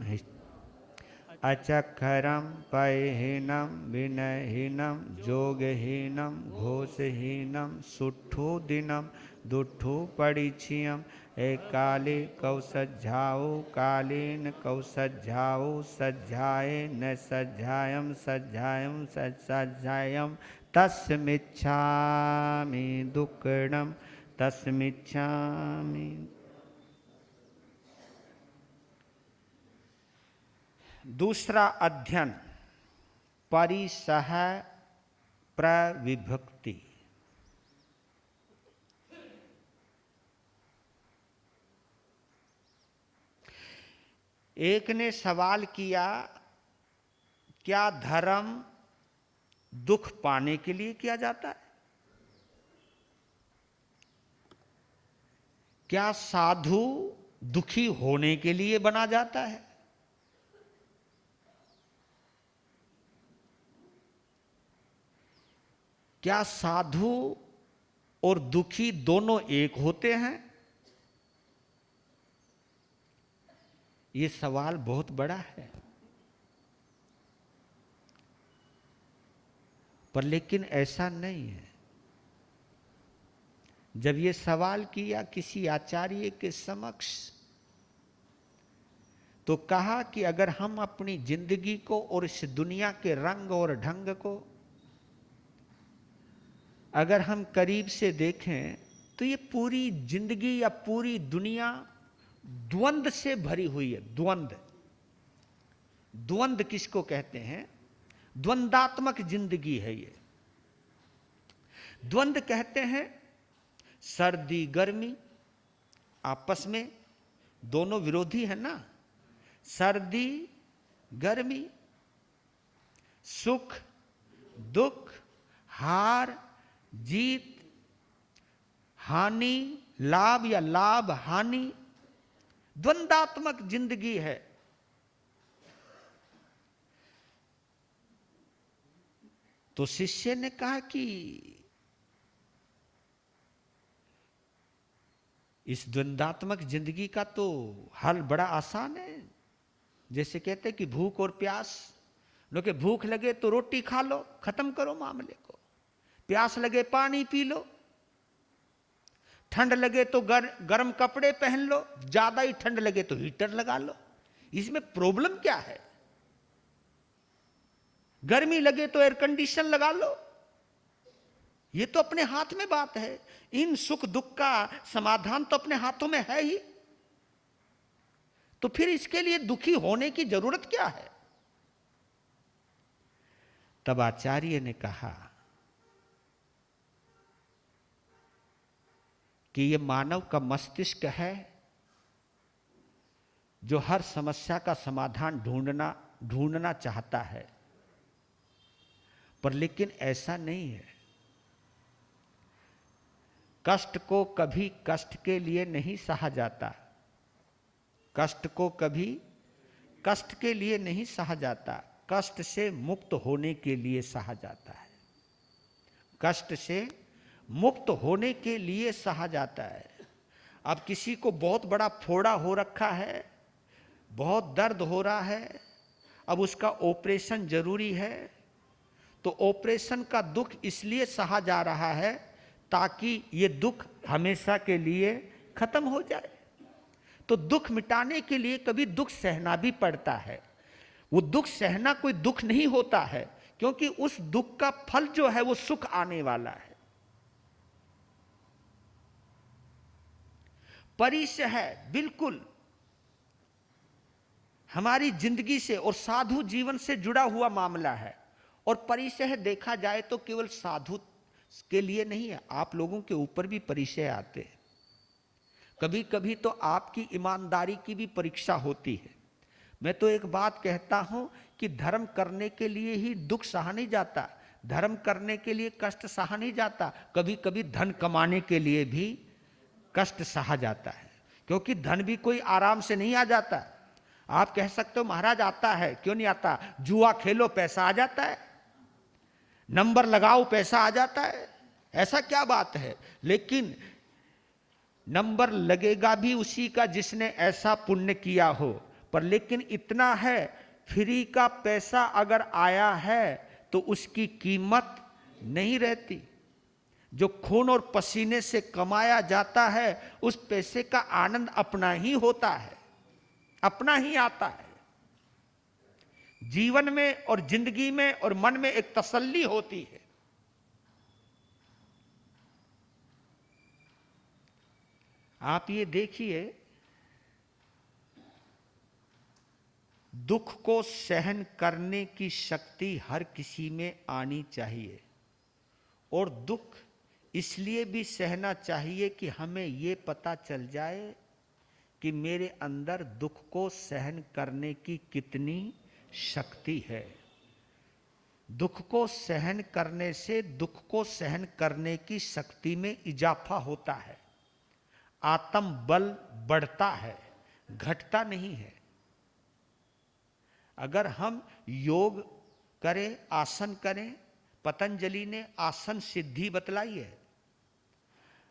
अचक्षरम पयहीनम विनयहीनम जोगहीनम घोषहीनम सुठो दिनम दुठो परिचियम काले कौ सज्जाओ कालीन कौ सज्जाओ सज्जाए न सज्जायम सज्जायम सज्जायम तस्मिच्छामि दुक्कडम तस्मिच्छामि। दूसरा अध्ययन परिसह प्रविभक्ति। एक ने सवाल किया, क्या धर्म दुख पाने के लिए किया जाता है? क्या साधु दुखी होने के लिए बना जाता है? क्या साधु और दुखी दोनों एक होते हैं? ये सवाल बहुत बड़ा है, पर लेकिन ऐसा नहीं है। जब ये सवाल किया किसी आचार्य के समक्ष, तो कहा कि अगर हम अपनी जिंदगी को और इस दुनिया के रंग और ढंग को अगर हम करीब से देखें तो ये पूरी जिंदगी या पूरी दुनिया द्वंद्व से भरी हुई है। द्वंद्व, द्वंद्व किसको कहते हैं? द्वंद्वात्मक जिंदगी है ये। द्वंद्व कहते हैं सर्दी गर्मी, आपस में दोनों विरोधी है ना। सर्दी गर्मी, सुख दुख, हार जीत, हानि लाभ या लाभ हानि, द्वंद्वात्मक जिंदगी है। तो शिष्य ने कहा कि इस द्वंद्वात्मक जिंदगी का तो हल बड़ा आसान है। जैसे कहते कि भूख और प्यास, लोग भूख लगे तो रोटी खा लो, खत्म करो मामले को। प्यास लगे पानी पी लो, ठंड लगे तो गर्म कपड़े पहन लो, ज्यादा ही ठंड लगे तो हीटर लगा लो। इसमें प्रॉब्लम क्या है? गर्मी लगे तो एयर कंडीशन लगा लो, ये तो अपने हाथ में बात है। इन सुख दुख का समाधान तो अपने हाथों में है ही, तो फिर इसके लिए दुखी होने की जरूरत क्या है? तब आचार्य ने कहा कि ये मानव का मस्तिष्क है जो हर समस्या का समाधान ढूंढना चाहता है, पर लेकिन ऐसा नहीं है। कष्ट को कभी कष्ट के लिए नहीं सहा जाता, कष्ट को कभी कष्ट के लिए नहीं सहा जाता, कष्ट से मुक्त होने के लिए सहा जाता है। कष्ट से मुक्त होने के लिए सहा जाता है। अब किसी को बहुत बड़ा फोड़ा हो रखा है, बहुत दर्द हो रहा है, अब उसका ऑपरेशन जरूरी है, तो ऑपरेशन का दुख इसलिए सहा जा रहा है ताकि ये दुख हमेशा के लिए खत्म हो जाए। तो दुख मिटाने के लिए कभी दुख सहना भी पड़ता है। वो दुख सहना कोई दुख नहीं होता है, क्योंकि उस दुख का फल जो है वो सुख आने वाला है। परिसह है बिल्कुल हमारी जिंदगी से और साधु जीवन से जुड़ा हुआ मामला है। और परिसह देखा जाए तो केवल साधु के लिए नहीं है, आप लोगों के ऊपर भी परिसह आते हैं। कभी कभी तो आपकी ईमानदारी की भी परीक्षा होती है। मैं तो एक बात कहता हूं कि धर्म करने के लिए ही दुख सहा नहीं जाता, धर्म करने के लिए कष्ट सहा नहीं जाता, कभी कभी धन कमाने के लिए भी कष्ट सहा जाता है, क्योंकि धन भी कोई आराम से नहीं आ जाता। आप कह सकते हो महाराज आता है, क्यों नहीं आता? जुआ खेलो पैसा आ जाता है, नंबर लगाओ पैसा आ जाता है, ऐसा क्या बात है? लेकिन नंबर लगेगा भी उसी का जिसने ऐसा पुण्य किया हो। पर लेकिन इतना है फ्री का पैसा अगर आया है तो उसकी कीमत नहीं रहती। जो खून और पसीने से कमाया जाता है उस पैसे का आनंद अपना ही होता है, अपना ही आता है। जीवन में और जिंदगी में और मन में एक तसल्ली होती है। आप ये देखिए, दुख को सहन करने की शक्ति हर किसी में आनी चाहिए, और दुख इसलिए भी सहना चाहिए कि हमें ये पता चल जाए कि मेरे अंदर दुख को सहन करने की कितनी शक्ति है। दुख को सहन करने से दुख को सहन करने की शक्ति में इजाफा होता है, आत्म बल बढ़ता है, घटता नहीं है। अगर हम योग करें, आसन करें, पतंजलि ने आसन सिद्धि बतलाई है।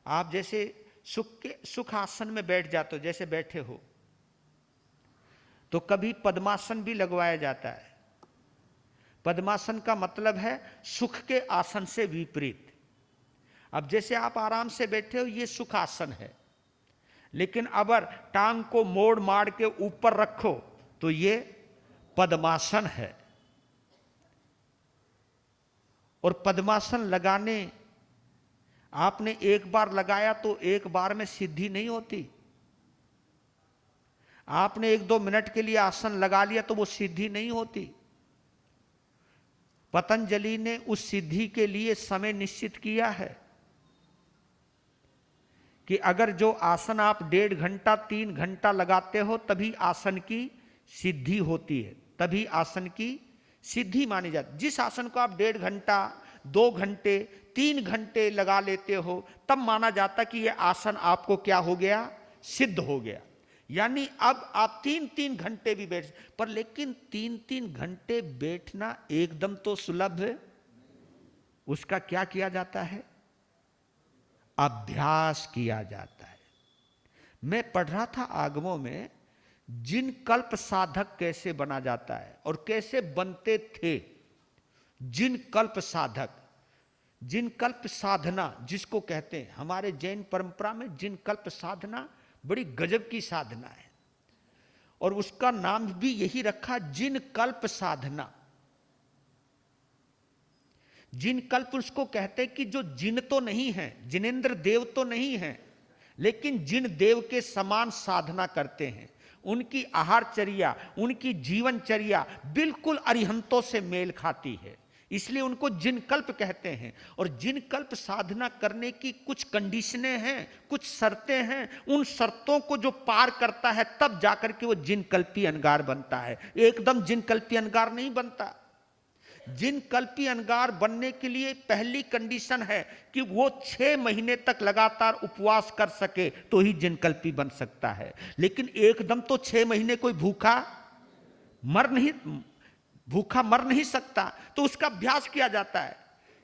आप जैसे सुख आसन में बैठ जाते हो, जैसे बैठे हो, तो कभी पद्मासन भी लगवाया जाता है। पद्मासन का मतलब है सुख के आसन से विपरीत। अब जैसे आप आराम से बैठे हो, ये सुख आसन है, लेकिन अगर टांग को मोड़ मार के ऊपर रखो तो ये पद्मासन है। और पद्मासन लगाने, आपने एक बार लगाया तो एक बार में सिद्धि नहीं होती। आपने 1-2 मिनट के लिए आसन लगा लिया तो वो सिद्धि नहीं होती। पतंजलि ने उस सिद्धि के लिए समय निश्चित किया है कि अगर जो आसन आप 1.5 घंटा 3 घंटा लगाते हो तभी आसन की सिद्धि होती है, तभी आसन की सिद्धि मानी जाती। जिस आसन को आप 1.5 घंटा 2 घंटे 3 घंटे लगा लेते हो तब माना जाता कि यह आसन आपको क्या हो गया, सिद्ध हो गया। यानी अब आप 3-3 घंटे भी बैठ, पर लेकिन 3-3 घंटे बैठना एकदम तो सुलभ है। उसका क्या किया जाता है, अभ्यास किया जाता है। मैं पढ़ रहा था आगमों में, जिन कल्प साधक कैसे बना जाता है और कैसे बनते थे। जिन कल्प साधक, जिन कल्प साधना जिसको कहते हैं, हमारे जैन परंपरा में जिन कल्प साधना बड़ी गजब की साधना है, और उसका नाम भी यही रखा, जिन कल्प साधना। जिन कल्प उसको कहते हैं कि जो जिन तो नहीं है, जिनेंद्र देव तो नहीं है, लेकिन जिन देव के समान साधना करते हैं। उनकी आहारचर्या, उनकी जीवनचर्या बिल्कुल अरिहंतों से मेल खाती है, इसलिए उनको जिन कल्प कहते हैं। और जिन कल्प साधना करने की कुछ कंडीशनें हैं, कुछ शर्तें हैं। उन शर्तों को जो पार करता है तब जाकर के वो जिन कल्पी अनगार बनता है, एकदम जिन कल्पी अनगार नहीं बनता। जिन कल्पी अनगार बनने के लिए पहली कंडीशन है कि वो 6 महीने तक लगातार उपवास कर सके तो ही जिन कल्पी बन सकता है। लेकिन एकदम तो 6 महीने कोई भूखा मर नहीं सकता, तो उसका अभ्यास किया जाता है।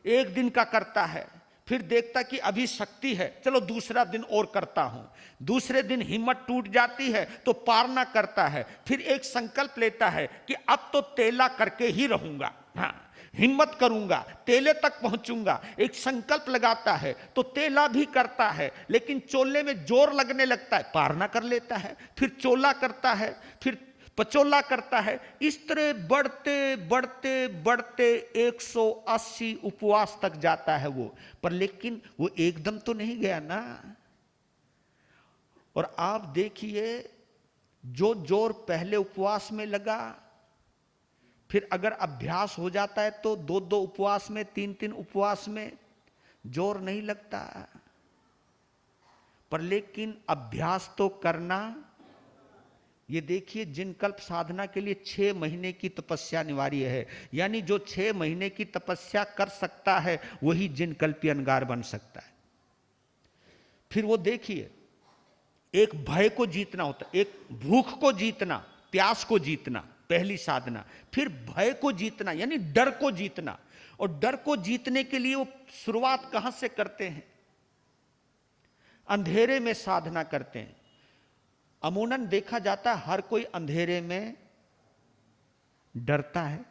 1 दिन का करता है, फिर देखता कि अभी शक्ति है, चलो दूसरा दिन और करता हूं। दूसरे दिन हिम्मत टूट जाती है तो पारना करता है, फिर एक संकल्प लेता है कि अब तो तेला करके ही रहूंगा, हाँ हिम्मत करूंगा, तेले तक पहुंचूंगा। एक संकल्प लगाता है तो तेला भी करता है, लेकिन चोले में जोर लगने लगता है, पारना कर लेता है, फिर चोला करता है, फिर पचोला करता है। इस तरह बढ़ते बढ़ते बढ़ते 180 उपवास तक जाता है वो, पर लेकिन वो एकदम तो नहीं गया ना। और आप देखिए, जो जोर पहले उपवास में लगा, फिर अगर अभ्यास हो जाता है तो 2-2 उपवास में, 3-3 उपवास में जोर नहीं लगता। पर लेकिन अभ्यास तो करना। ये देखिए, जिन कल्प साधना के लिए 6 महीने की तपस्या अनिवार्य है। यानी जो 6 महीने की तपस्या कर सकता है वही जिन कल्पी अनगार बन सकता है। फिर वो देखिए, एक भय को जीतना होता है, एक भूख को जीतना, प्यास को जीतना पहली साधना, फिर भय को जीतना यानी डर को जीतना। और डर को जीतने के लिए वो शुरुआत कहां से करते हैं, अंधेरे में साधना करते हैं। अमूमन देखा जाता है हर कोई अंधेरे में डरता है।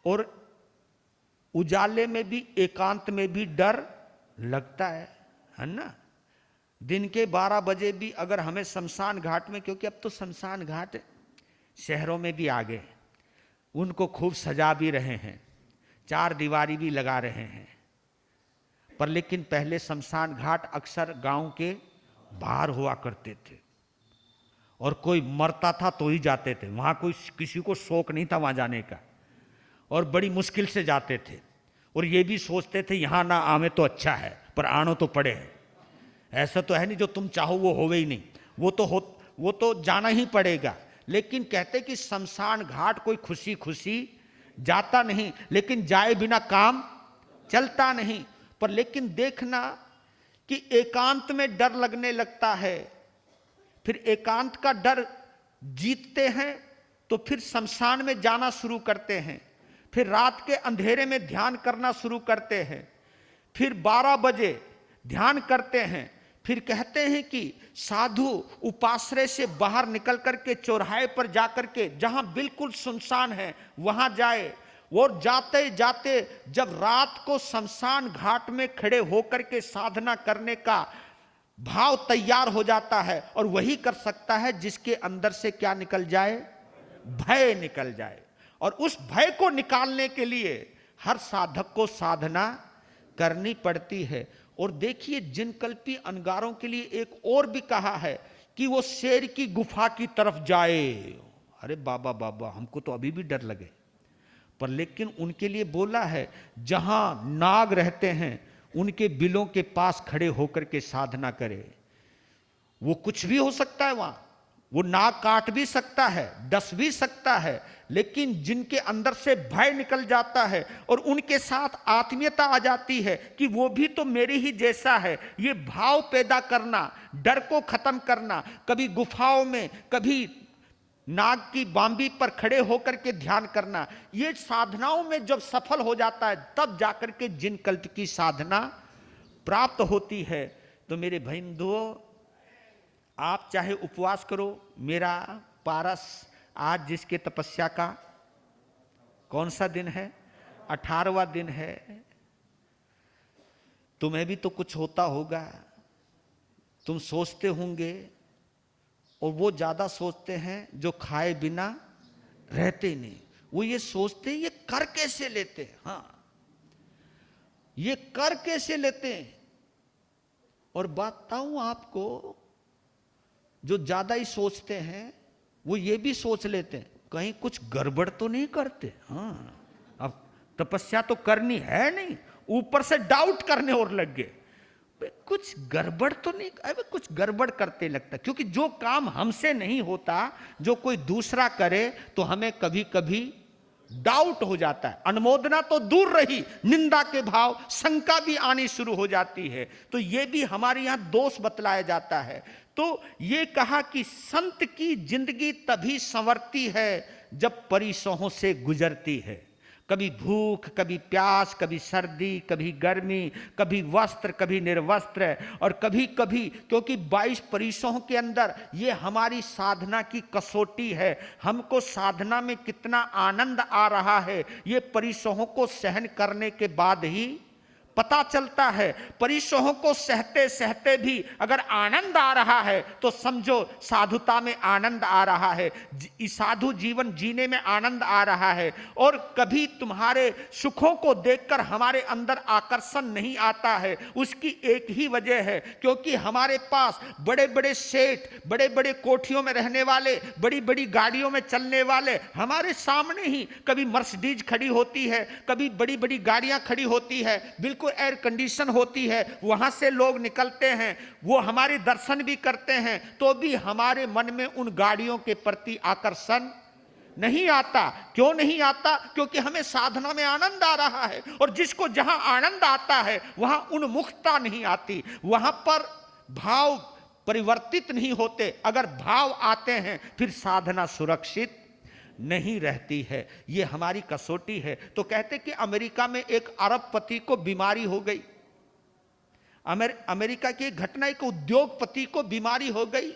और उजाले में भी, एकांत में भी डर लगता है ना। दिन के 12 बजे भी अगर हमें शमशान घाट में, क्योंकि अब तो शमशान घाट शहरों में भी आ गए, उनको खूब सजा भी रहे हैं, 4 दीवारी भी लगा रहे हैं, पर लेकिन पहले शमशान घाट अक्सर गांव के बाहर हुआ करते थे, और कोई मरता था तो ही जाते थे वहां, कोई किसी को शौक नहीं था वहां जाने का, और बड़ी मुश्किल से जाते थे, और ये भी सोचते थे यहां ना आवे तो अच्छा है, पर आनो तो पड़े है। ऐसा तो है नहीं जो तुम चाहो वो होवे ही नहीं, वो तो जाना ही पड़ेगा। लेकिन कहते कि शमशान घाट कोई खुशी खुशी जाता नहीं, लेकिन जाए बिना काम चलता नहीं। पर लेकिन देखना कि एकांत में डर लगने लगता है, फिर एकांत का डर जीतते हैं तो फिर शमशान में जाना शुरू करते हैं, फिर रात के अंधेरे में ध्यान करना शुरू करते हैं, फिर 12 बजे ध्यान करते हैं, फिर कहते हैं कि साधु उपाश्रय से बाहर निकल करके चौराहे पर जाकर के जहां बिल्कुल सुनसान है वहां जाए, और जाते जाते जब रात को शमशान घाट में खड़े होकर के साधना करने का भाव तैयार हो जाता है, और वही कर सकता है जिसके अंदर से क्या निकल जाए, भय निकल जाए। और उस भय को निकालने के लिए हर साधक को साधना करनी पड़ती है। और देखिए जिनकल्पी अनगारों के लिए एक और भी कहा है कि वो शेर की गुफा की तरफ जाए। अरे बाबा बाबा, हमको तो अभी भी डर लगे, पर लेकिन उनके लिए बोला है जहां नाग रहते हैं उनके बिलों के पास खड़े होकर के साधना करे। वो कुछ भी हो सकता है वहां, वो नाग काट भी सकता है, डस भी सकता है, लेकिन जिनके अंदर से भय निकल जाता है और उनके साथ आत्मीयता आ जाती है कि वो भी तो मेरे ही जैसा है, ये भाव पैदा करना, डर को खत्म करना, कभी गुफाओं में, कभी नाग की बांबी पर खड़े होकर के ध्यान करना, ये साधनाओं में जब सफल हो जाता है तब जाकर के जिन कल्प की साधना प्राप्त होती है। तो मेरे बंधुओं, आप चाहे उपवास करो, मेरा पारस आज जिसके तपस्या का कौन सा दिन है, 18वां दिन है, तुम्हें भी तो कुछ होता होगा, तुम सोचते होंगे, और वो ज्यादा सोचते हैं जो खाए बिना रहते नहीं। वो ये सोचते ये कर कैसे लेते हैं, हाँ ये कर कैसे लेते हैं। और बताऊं आपको, जो ज्यादा ही सोचते हैं वो ये भी सोच लेते हैं कहीं कुछ गड़बड़ तो नहीं करते। हाँ, अब तपस्या तो करनी है नहीं, ऊपर से डाउट करने और लग गए, कुछ गड़बड़ तो नहीं, अबे कुछ गड़बड़ करते लगता, क्योंकि जो काम हमसे नहीं होता, जो कोई दूसरा करे तो हमें कभी कभी डाउट हो जाता है। अनुमोदना तो दूर रही, निंदा के भाव, शंका भी आनी शुरू हो जाती है। तो ये भी हमारे यहां दोष बतलाया जाता है। तो ये कहा कि संत की जिंदगी तभी संवरती है जब परिसहों से गुजरती है। कभी भूख, कभी प्यास, कभी सर्दी, कभी गर्मी, कभी वस्त्र, कभी निर्वस्त्र, और कभी कभी क्योंकि 22 परिसहों के अंदर ये हमारी साधना की कसौटी है, हमको साधना में कितना आनंद आ रहा है ये परिसहों को सहन करने के बाद ही पता चलता है। परिसहों को सहते सहते भी अगर आनंद आ रहा है तो समझो साधुता में आनंद आ रहा है, साधु जीवन जीने में आनंद आ रहा है। और कभी तुम्हारे सुखों को देखकर हमारे अंदर आकर्षण नहीं आता है, उसकी एक ही वजह है, क्योंकि हमारे पास बड़े बड़े सेठ, बड़े बड़े कोठियों में रहने वाले, बड़ी बड़ी गाड़ियों में चलने वाले हमारे सामने ही कभी मर्सिडीज खड़ी होती है, कभी बड़ी बड़ी गाड़ियां खड़ी होती है, बिल्कुल एयर कंडीशन होती है, वहां से लोग निकलते हैं, वो हमारे दर्शन भी करते हैं, तो भी हमारे मन में उन गाड़ियों के प्रति आकर्षण नहीं आता। क्यों नहीं आता? क्योंकि हमें साधना में आनंद आ रहा है, और जिसको जहां आनंद आता है वहां उन्मुखता नहीं आती, वहां पर भाव परिवर्तित नहीं होते। अगर भाव आते हैं फिर साधना सुरक्षित नहीं रहती है। ये हमारी कसौटी है। तो कहते कि अमेरिका में एक अरबपति को बीमारी हो गई, अमेरिका की घटना, एक उद्योगपति को बीमारी हो गई,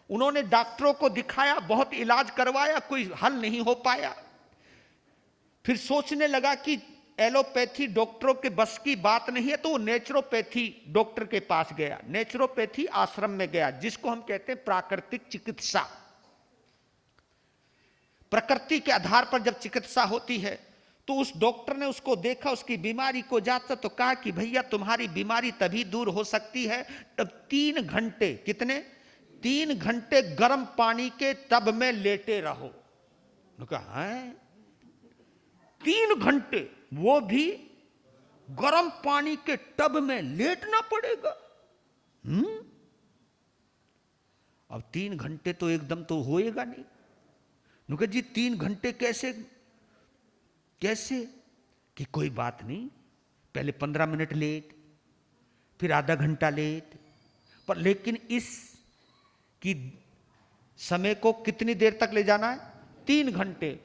उन्होंने डॉक्टरों को दिखाया, बहुत इलाज करवाया, कोई हल नहीं हो पाया। फिर सोचने लगा कि एलोपैथी डॉक्टरों के बस की बात नहीं है, तो वो नेचुरोपैथी डॉक्टर के पास गया, नेचुरोपैथी आश्रम में गया, जिसको हम कहते हैं प्राकृतिक चिकित्सा। प्रकृति के आधार पर जब चिकित्सा होती है, तो उस डॉक्टर ने उसको देखा, उसकी बीमारी को जांचा, तो कहा कि भैया तुम्हारी बीमारी तभी दूर हो सकती है तब 3 घंटे, कितने 3 घंटे गर्म पानी के टब में लेटे रहो। कहा है 3 घंटे, वो भी गर्म पानी के टब में लेटना पड़ेगा। अब 3 घंटे तो एकदम तो होएगा नहीं। नुका जी 3 घंटे कैसे कैसे? कि कोई बात नहीं, पहले 15 मिनट लेट, फिर आधा घंटा लेट, पर लेकिन इस की समय को कितनी देर तक ले जाना है? 3 घंटे।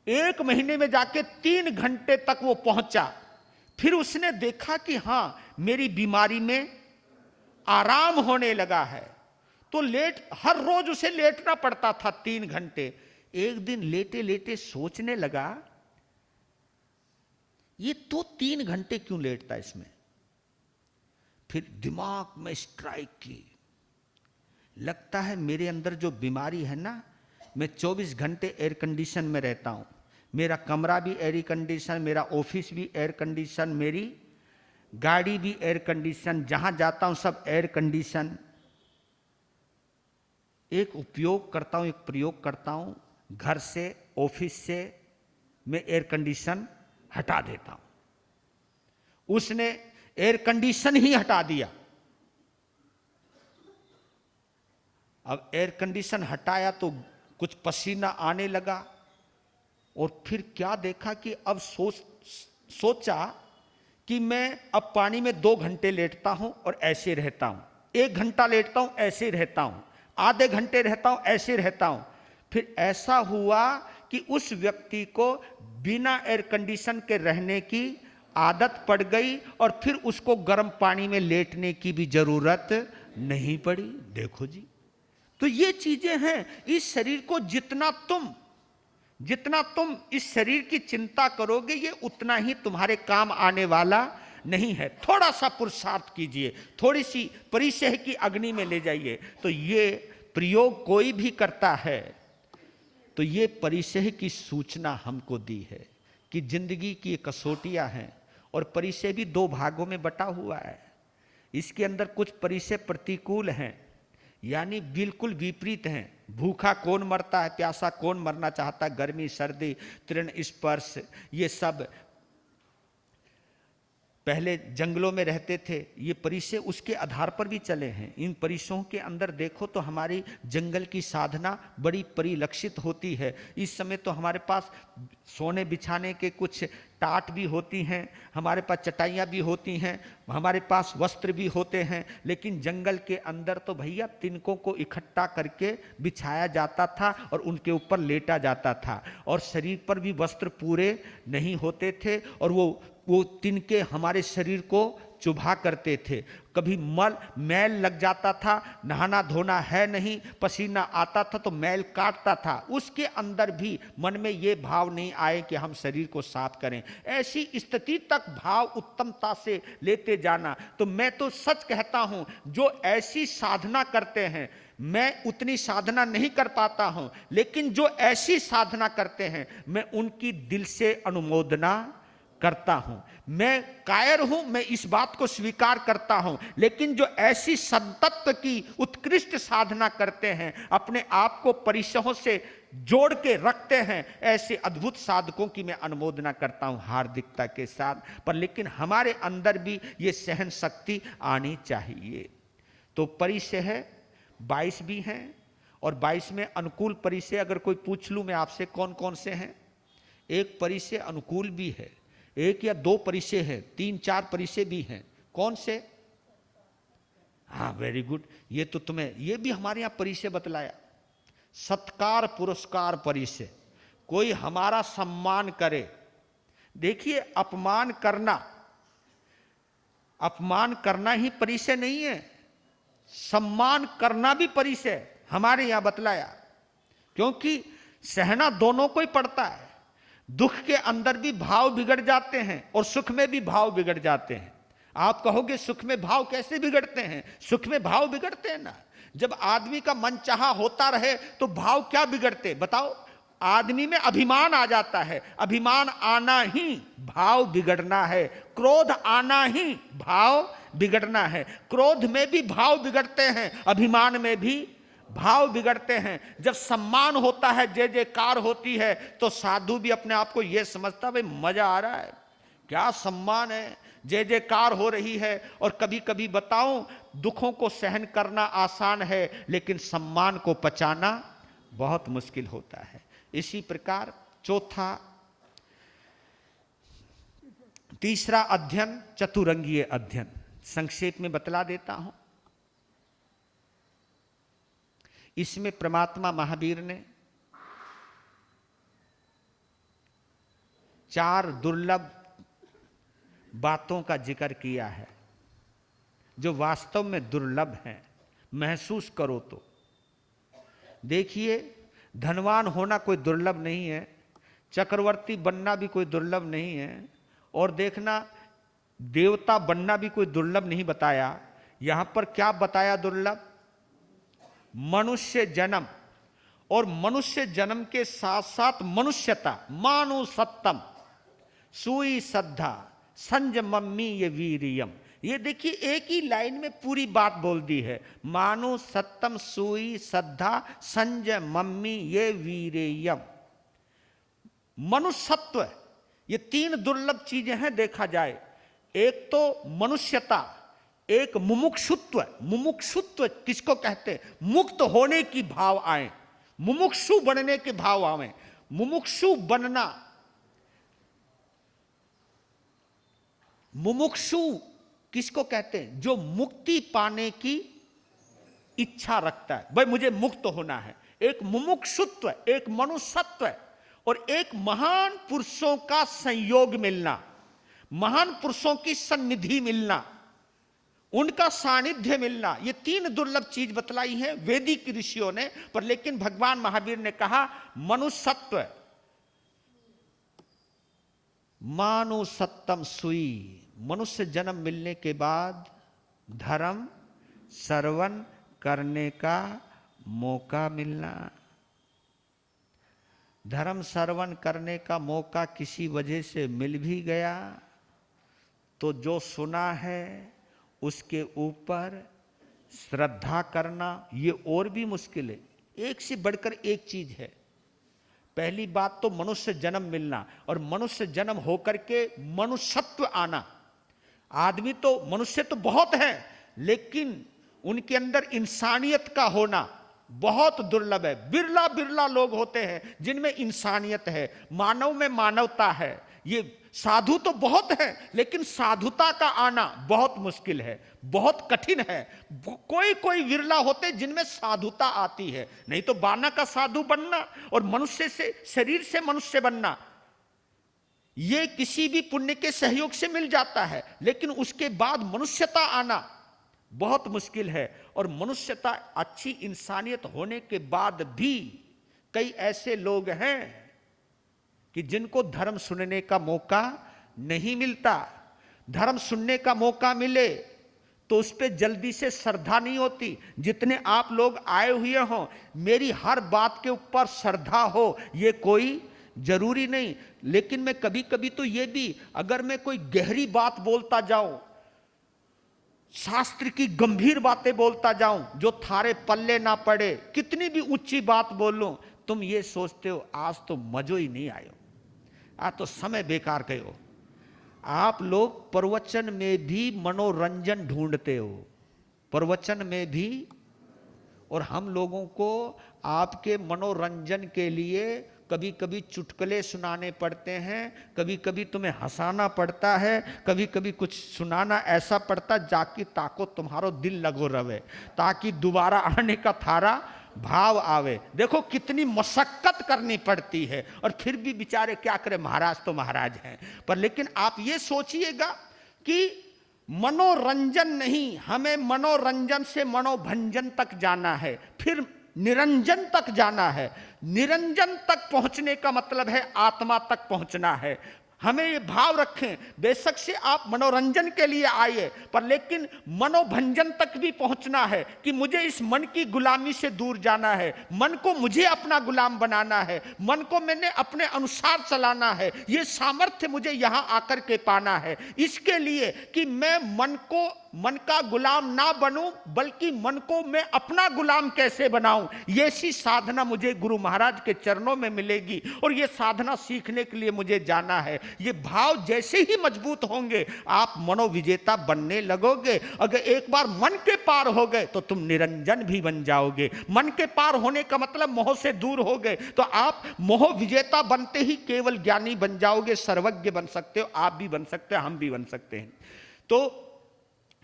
1 महीने में जाके 3 घंटे तक वो पहुंचा। फिर उसने देखा कि हां मेरी बीमारी में आराम होने लगा है, तो हर रोज उसे लेटना पड़ता था 3 घंटे। एक दिन लेटे लेटे सोचने लगा, ये तो 3 घंटे क्यों लेटता इसमें? फिर दिमाग में स्ट्राइक की, लगता है मेरे अंदर जो बीमारी है ना, मैं 24 घंटे एयर कंडीशन में रहता हूं, मेरा कमरा भी एयर कंडीशन, मेरा ऑफिस भी एयर कंडीशन, मेरी गाड़ी भी एयर कंडीशन, जहां जाता हूं सब एयर कंडीशन। एक उपयोग करता हूं, एक प्रयोग करता हूं, घर से ऑफिस से मैं एयर कंडीशन हटा देता हूं। उसने एयर कंडीशन ही हटा दिया। अब एयर कंडीशन हटाया तो कुछ पसीना आने लगा, और फिर क्या देखा कि अब सोचा कि मैं अब पानी में 2 घंटे लेटता हूं और ऐसे रहता हूं, 1 घंटा लेटता हूं ऐसे रहता हूं, आधे घंटे रहता हूं ऐसे रहता हूं। फिर ऐसा हुआ कि उस व्यक्ति को बिना एयर कंडीशन के रहने की आदत पड़ गई, और फिर उसको गर्म पानी में लेटने की भी जरूरत नहीं पड़ी। देखो जी, तो ये चीजें हैं। इस शरीर को जितना तुम इस शरीर की चिंता करोगे, ये उतना ही तुम्हारे काम आने वाला नहीं है। थोड़ा सा पुरुषार्थ कीजिए, थोड़ी सी परिसह की अग्नि में ले जाइए। तो ये प्रयोग कोई भी करता है, तो ये परिसह की सूचना हमको दी है कि जिंदगी की कसौटियां हैं, और परिसह भी 2 भागों में बटा हुआ है। इसके अंदर कुछ परिसह प्रतिकूल हैं, यानी बिल्कुल विपरीत हैं। भूखा कौन मरता है, प्यासा कौन मरना चाहता है, गर्मी सर्दी तृण स्पर्श, ये सब पहले जंगलों में रहते थे। ये परिसर उसके आधार पर भी चले हैं। इन परिसरों के अंदर देखो तो हमारी जंगल की साधना बड़ी परिलक्षित होती है। इस समय तो हमारे पास सोने बिछाने के कुछ टाट भी होती हैं, हमारे पास चटाइयाँ भी होती हैं, हमारे पास वस्त्र भी होते हैं, लेकिन जंगल के अंदर तो भैया तिनकों को इकट्ठा करके बिछाया जाता था और उनके ऊपर लेटा जाता था, और शरीर पर भी वस्त्र पूरे नहीं होते थे, और वो तिनके हमारे शरीर को चुभा करते थे। कभी मैल लग जाता था, नहाना धोना है नहीं, पसीना आता था तो मैल काटता था। उसके अंदर भी मन में ये भाव नहीं आए कि हम शरीर को साफ करें। ऐसी स्थिति तक भाव उत्तमता से लेते जाना। तो मैं तो सच कहता हूं, जो ऐसी साधना करते हैं, मैं उतनी साधना नहीं कर पाता हूं, लेकिन जो ऐसी साधना करते हैं, मैं उनकी दिल से अनुमोदना करता हूं। मैं कायर हूं, मैं इस बात को स्वीकार करता हूं, लेकिन जो ऐसी सत्तत्व की उत्कृष्ट साधना करते हैं, अपने आप को परिसरों से जोड़ के रखते हैं, ऐसे अद्भुत साधकों की मैं अनुमोदना करता हूं हार्दिकता के साथ। पर लेकिन हमारे अंदर भी ये सहन शक्ति आनी चाहिए। तो परिसह 22 भी हैं, और 22 में अनुकूल परिसह अगर कोई पूछ लूं मैं आपसे कौन कौन से हैं? एक परिसह अनुकूल भी है, 1 या 2 परिसह है, 3-4 परिसह भी हैं। कौन से? हाँ, वेरी गुड। ये तो तुम्हें, ये भी हमारे यहां परिसह बतलाया। सत्कार पुरस्कार परिसह, कोई हमारा सम्मान करे। देखिए, अपमान करना ही परिसह नहीं है, सम्मान करना भी परिसह। हमारे यहां बतलाया, क्योंकि सहना दोनों को ही पड़ता है। दुख के अंदर भी भाव बिगड़ जाते हैं और सुख में भी भाव बिगड़ जाते हैं। आप कहोगे सुख में भाव कैसे बिगड़ते हैं? सुख में भाव बिगड़ते हैं ना। जब आदमी का मन चाहा होता रहे तो भाव क्या बिगड़ते बताओ? आदमी में अभिमान आ जाता है, अभिमान आना ही भाव बिगड़ना है, क्रोध आना ही भाव बिगड़ना है। क्रोध में भी भाव बिगड़ते हैं, अभिमान में भी भाव बिगड़ते हैं। जब सम्मान होता है, जय जयकार होती है, तो साधु भी अपने आप को यह समझता भाई मजा आ रहा है, क्या सम्मान है, जय जयकार हो रही है। और कभी कभी बताऊं, दुखों को सहन करना आसान है, लेकिन सम्मान को पचाना बहुत मुश्किल होता है। इसी प्रकार तीसरा अध्ययन चतुरंगीय अध्ययन, संक्षेप में बतला देता हूं। इसमें परमात्मा महावीर ने 4 दुर्लभ बातों का जिक्र किया है, जो वास्तव में दुर्लभ हैं। महसूस करो तो देखिए, धनवान होना कोई दुर्लभ नहीं है, चक्रवर्ती बनना भी कोई दुर्लभ नहीं है, और देखना देवता बनना भी कोई दुर्लभ नहीं बताया। यहां पर क्या बताया दुर्लभ? मनुष्य जन्म, और मनुष्य जन्म के साथ साथ मनुष्यता, मानुसत्तम, सुई श्रद्धा, संजमम्मी ये वीरियम। ये देखिए एक ही लाइन में पूरी बात बोल दी है। मानु सत्तम सुई श्रद्धा संजमम्मी ये वीरेयम। मनुष्यत्व, ये 3 दुर्लभ चीजें हैं देखा जाए। एक तो मनुष्यता, एक मुमुक्षुत्व। मुमुक्षुत्व किसको कहते? मुक्त होने की भाव आए, मुमुक्षु बनने के भाव आवे। मुमुक्षु बनना, मुमुक्षु किसको कहते हैं? जो मुक्ति पाने की इच्छा रखता है, भाई मुझे मुक्त होना है। एक मुमुक्षुत्व, एक मनुष्यत्व, और एक महान पुरुषों का संयोग मिलना, महान पुरुषों की सन्निधि मिलना, उनका सानिध्य मिलना। ये 3 दुर्लभ चीज बतलाई है वैदिक ऋषियों ने। पर लेकिन भगवान महावीर ने कहा मनुष्यत्व, मानुसत्तम सुई। मनुष्य जन्म मिलने के बाद धर्म श्रवण करने का मौका मिलना। धर्म श्रवण करने का मौका किसी वजह से मिल भी गया तो जो सुना है उसके ऊपर श्रद्धा करना ये और भी मुश्किल है। एक से बढ़कर एक चीज है। पहली बात तो मनुष्य जन्म मिलना, और मनुष्य जन्म होकर के मनुष्यत्व आना। आदमी तो मनुष्य तो बहुत है, लेकिन उनके अंदर इंसानियत का होना बहुत दुर्लभ है। बिरला बिरला लोग होते हैं जिनमें इंसानियत है, मानव में मानवता है। ये साधु तो बहुत है, लेकिन साधुता का आना बहुत मुश्किल है, बहुत कठिन है। कोई कोई विरला होते जिनमें साधुता आती है। नहीं तो बाना का साधु बनना और मनुष्य से, शरीर से मनुष्य बनना, ये किसी भी पुण्य के सहयोग से मिल जाता है, लेकिन उसके बाद मनुष्यता आना बहुत मुश्किल है। और मनुष्यता, अच्छी इंसानियत होने के बाद भी कई ऐसे लोग हैं कि जिनको धर्म सुनने का मौका नहीं मिलता। धर्म सुनने का मौका मिले तो उस पर जल्दी से श्रद्धा नहीं होती। जितने आप लोग आए हुए हों, मेरी हर बात के ऊपर श्रद्धा हो ये कोई जरूरी नहीं। लेकिन मैं कभी कभी तो ये भी, अगर मैं कोई गहरी बात बोलता जाऊं, शास्त्र की गंभीर बातें बोलता जाऊं जो थारे पल्ले ना पड़े, कितनी भी ऊंची बात बोलूं, तुम ये सोचते हो आज तो मजो ही नहीं आयो, आज तो समय बेकार कहो। आप लोग प्रवचन में भी मनोरंजन ढूंढते हो, प्रवचन में भी, और हम लोगों को आपके मनोरंजन के लिए कभी कभी चुटकुले सुनाने पड़ते हैं, कभी कभी तुम्हें हंसाना पड़ता है, कभी कभी कुछ सुनाना ऐसा पड़ता जाकि ताको तुम्हारो दिल लगो रवे, ताकि दोबारा आने का थारा भाव आवे। देखो कितनी मशक्कत करनी पड़ती है, और फिर भी बेचारे क्या करें, महाराज तो महाराज हैं। पर लेकिन आप ये सोचिएगा कि मनोरंजन नहीं, हमें मनोरंजन से मनोभंजन तक जाना है। फिर निरंजन तक जाना है। निरंजन तक पहुंचने का मतलब है आत्मा तक पहुंचना है। हमें ये भाव रखें, बेशक से आप मनोरंजन के लिए आए, पर लेकिन मनोभंजन तक भी पहुंचना है कि मुझे इस मन की गुलामी से दूर जाना है, मन को मुझे अपना गुलाम बनाना है, मन को मैंने अपने अनुसार चलाना है। ये सामर्थ्य मुझे यहां आकर के पाना है, इसके लिए कि मैं मन का गुलाम ना बनूं, बल्कि मन को मैं अपना गुलाम कैसे बनाऊं। ये सी साधना मुझे गुरु महाराज के चरणों में मिलेगी, और ये साधना सीखने के लिए मुझे जाना है। ये भाव जैसे ही मजबूत होंगे आप मनोविजेता बनने लगोगे। अगर एक बार मन के पार हो गए तो तुम निरंजन भी बन जाओगे। मन के पार होने का मतलब मोह से दूर हो गए तो आप मोह विजेता बनते ही केवल ज्ञानी बन जाओगे, सर्वज्ञ बन सकते हो। आप भी बन सकते हैं, हम भी बन सकते हैं। तो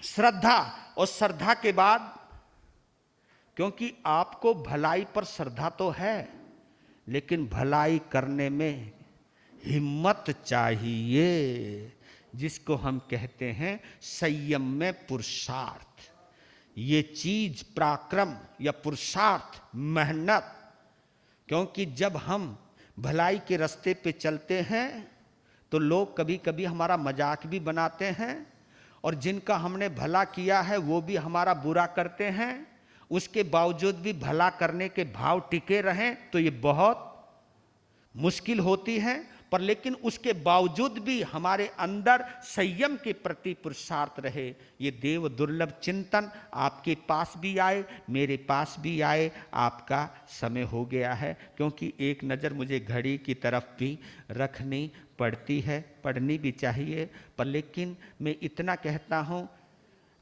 श्रद्धा, और श्रद्धा के बाद, क्योंकि आपको भलाई पर श्रद्धा तो है, लेकिन भलाई करने में हिम्मत चाहिए, जिसको हम कहते हैं संयम में पुरुषार्थ। ये चीज पराक्रम या पुरुषार्थ, मेहनत, क्योंकि जब हम भलाई के रास्ते पे चलते हैं तो लोग कभी कभी हमारा मजाक भी बनाते हैं, और जिनका हमने भला किया है वो भी हमारा बुरा करते हैं। उसके बावजूद भी भला करने के भाव टिके रहें तो ये बहुत मुश्किल होती है, पर लेकिन उसके बावजूद भी हमारे अंदर संयम के प्रति पुरुषार्थ रहे। ये देव दुर्लभ चिंतन आपके पास भी आए, मेरे पास भी आए। आपका समय हो गया है, क्योंकि एक नज़र मुझे घड़ी की तरफ भी रखनी पड़ती है, पढ़नी भी चाहिए। पर लेकिन मैं इतना कहता हूँ,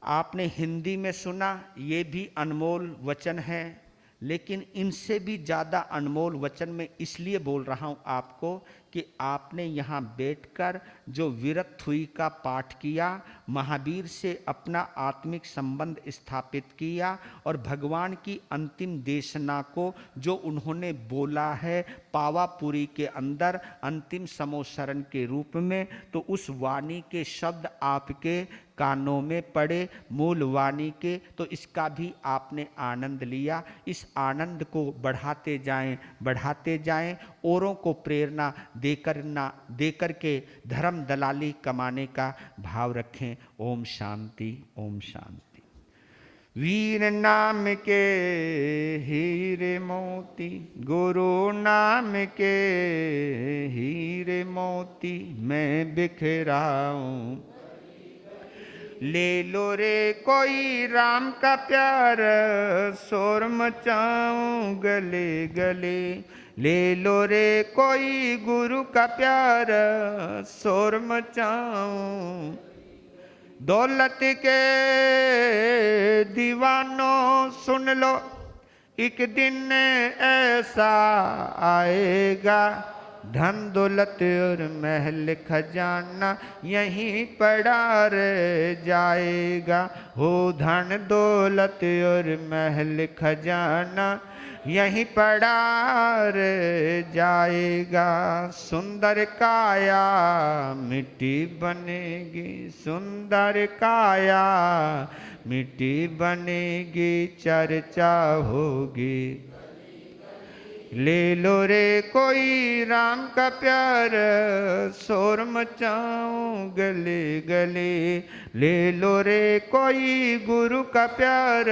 आपने हिंदी में सुना, ये भी अनमोल वचन है, लेकिन इनसे भी ज़्यादा अनमोल वचन मैं इसलिए बोल रहा हूँ आपको कि आपने यहाँ बैठकर जो विरत हुई का पाठ किया, महावीर से अपना आत्मिक संबंध स्थापित किया, और भगवान की अंतिम देशना को जो उन्होंने बोला है पावापुरी के अंदर अंतिम समोसरण के रूप में, तो उस वाणी के शब्द आपके कानों में पड़े, मूल वाणी के, तो इसका भी आपने आनंद लिया। इस आनंद को बढ़ाते जाएं, औरों को प्रेरणा देकर के धर्म दलाली कमाने का भाव रखें। ओम शांति, ओम शांति। वीर नाम के हीरे मोती, गुरु नाम के हीरे मोती, मैं बिखराऊं। ले लो रे कोई राम का प्यार, शोर मचाऊं गले गले। ले लो रे कोई गुरु का प्यार, शोर मचाऊं। दौलत के दीवानों सुन लो, एक दिन ऐसा आएगा, धन दौलत और महल खजाना यहीं पड़ा रह जाएगा। हो धन दौलत और महल खजाना यहीं पड़ा रह जाएगा। सुंदर काया मिट्टी बनेगी, सुंदर काया मिट्टी बनेगी, चर्चा होगी। ले लो रे कोई राम का प्यार, शोर मचाऊं गले गले। ले लो रे कोई गुरु का प्यार,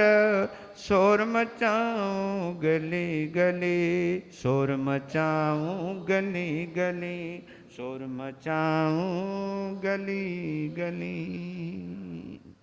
शोर मचाऊं गले गले। शोर मचाऊं गली गली, शोर मचाऊं गली गली।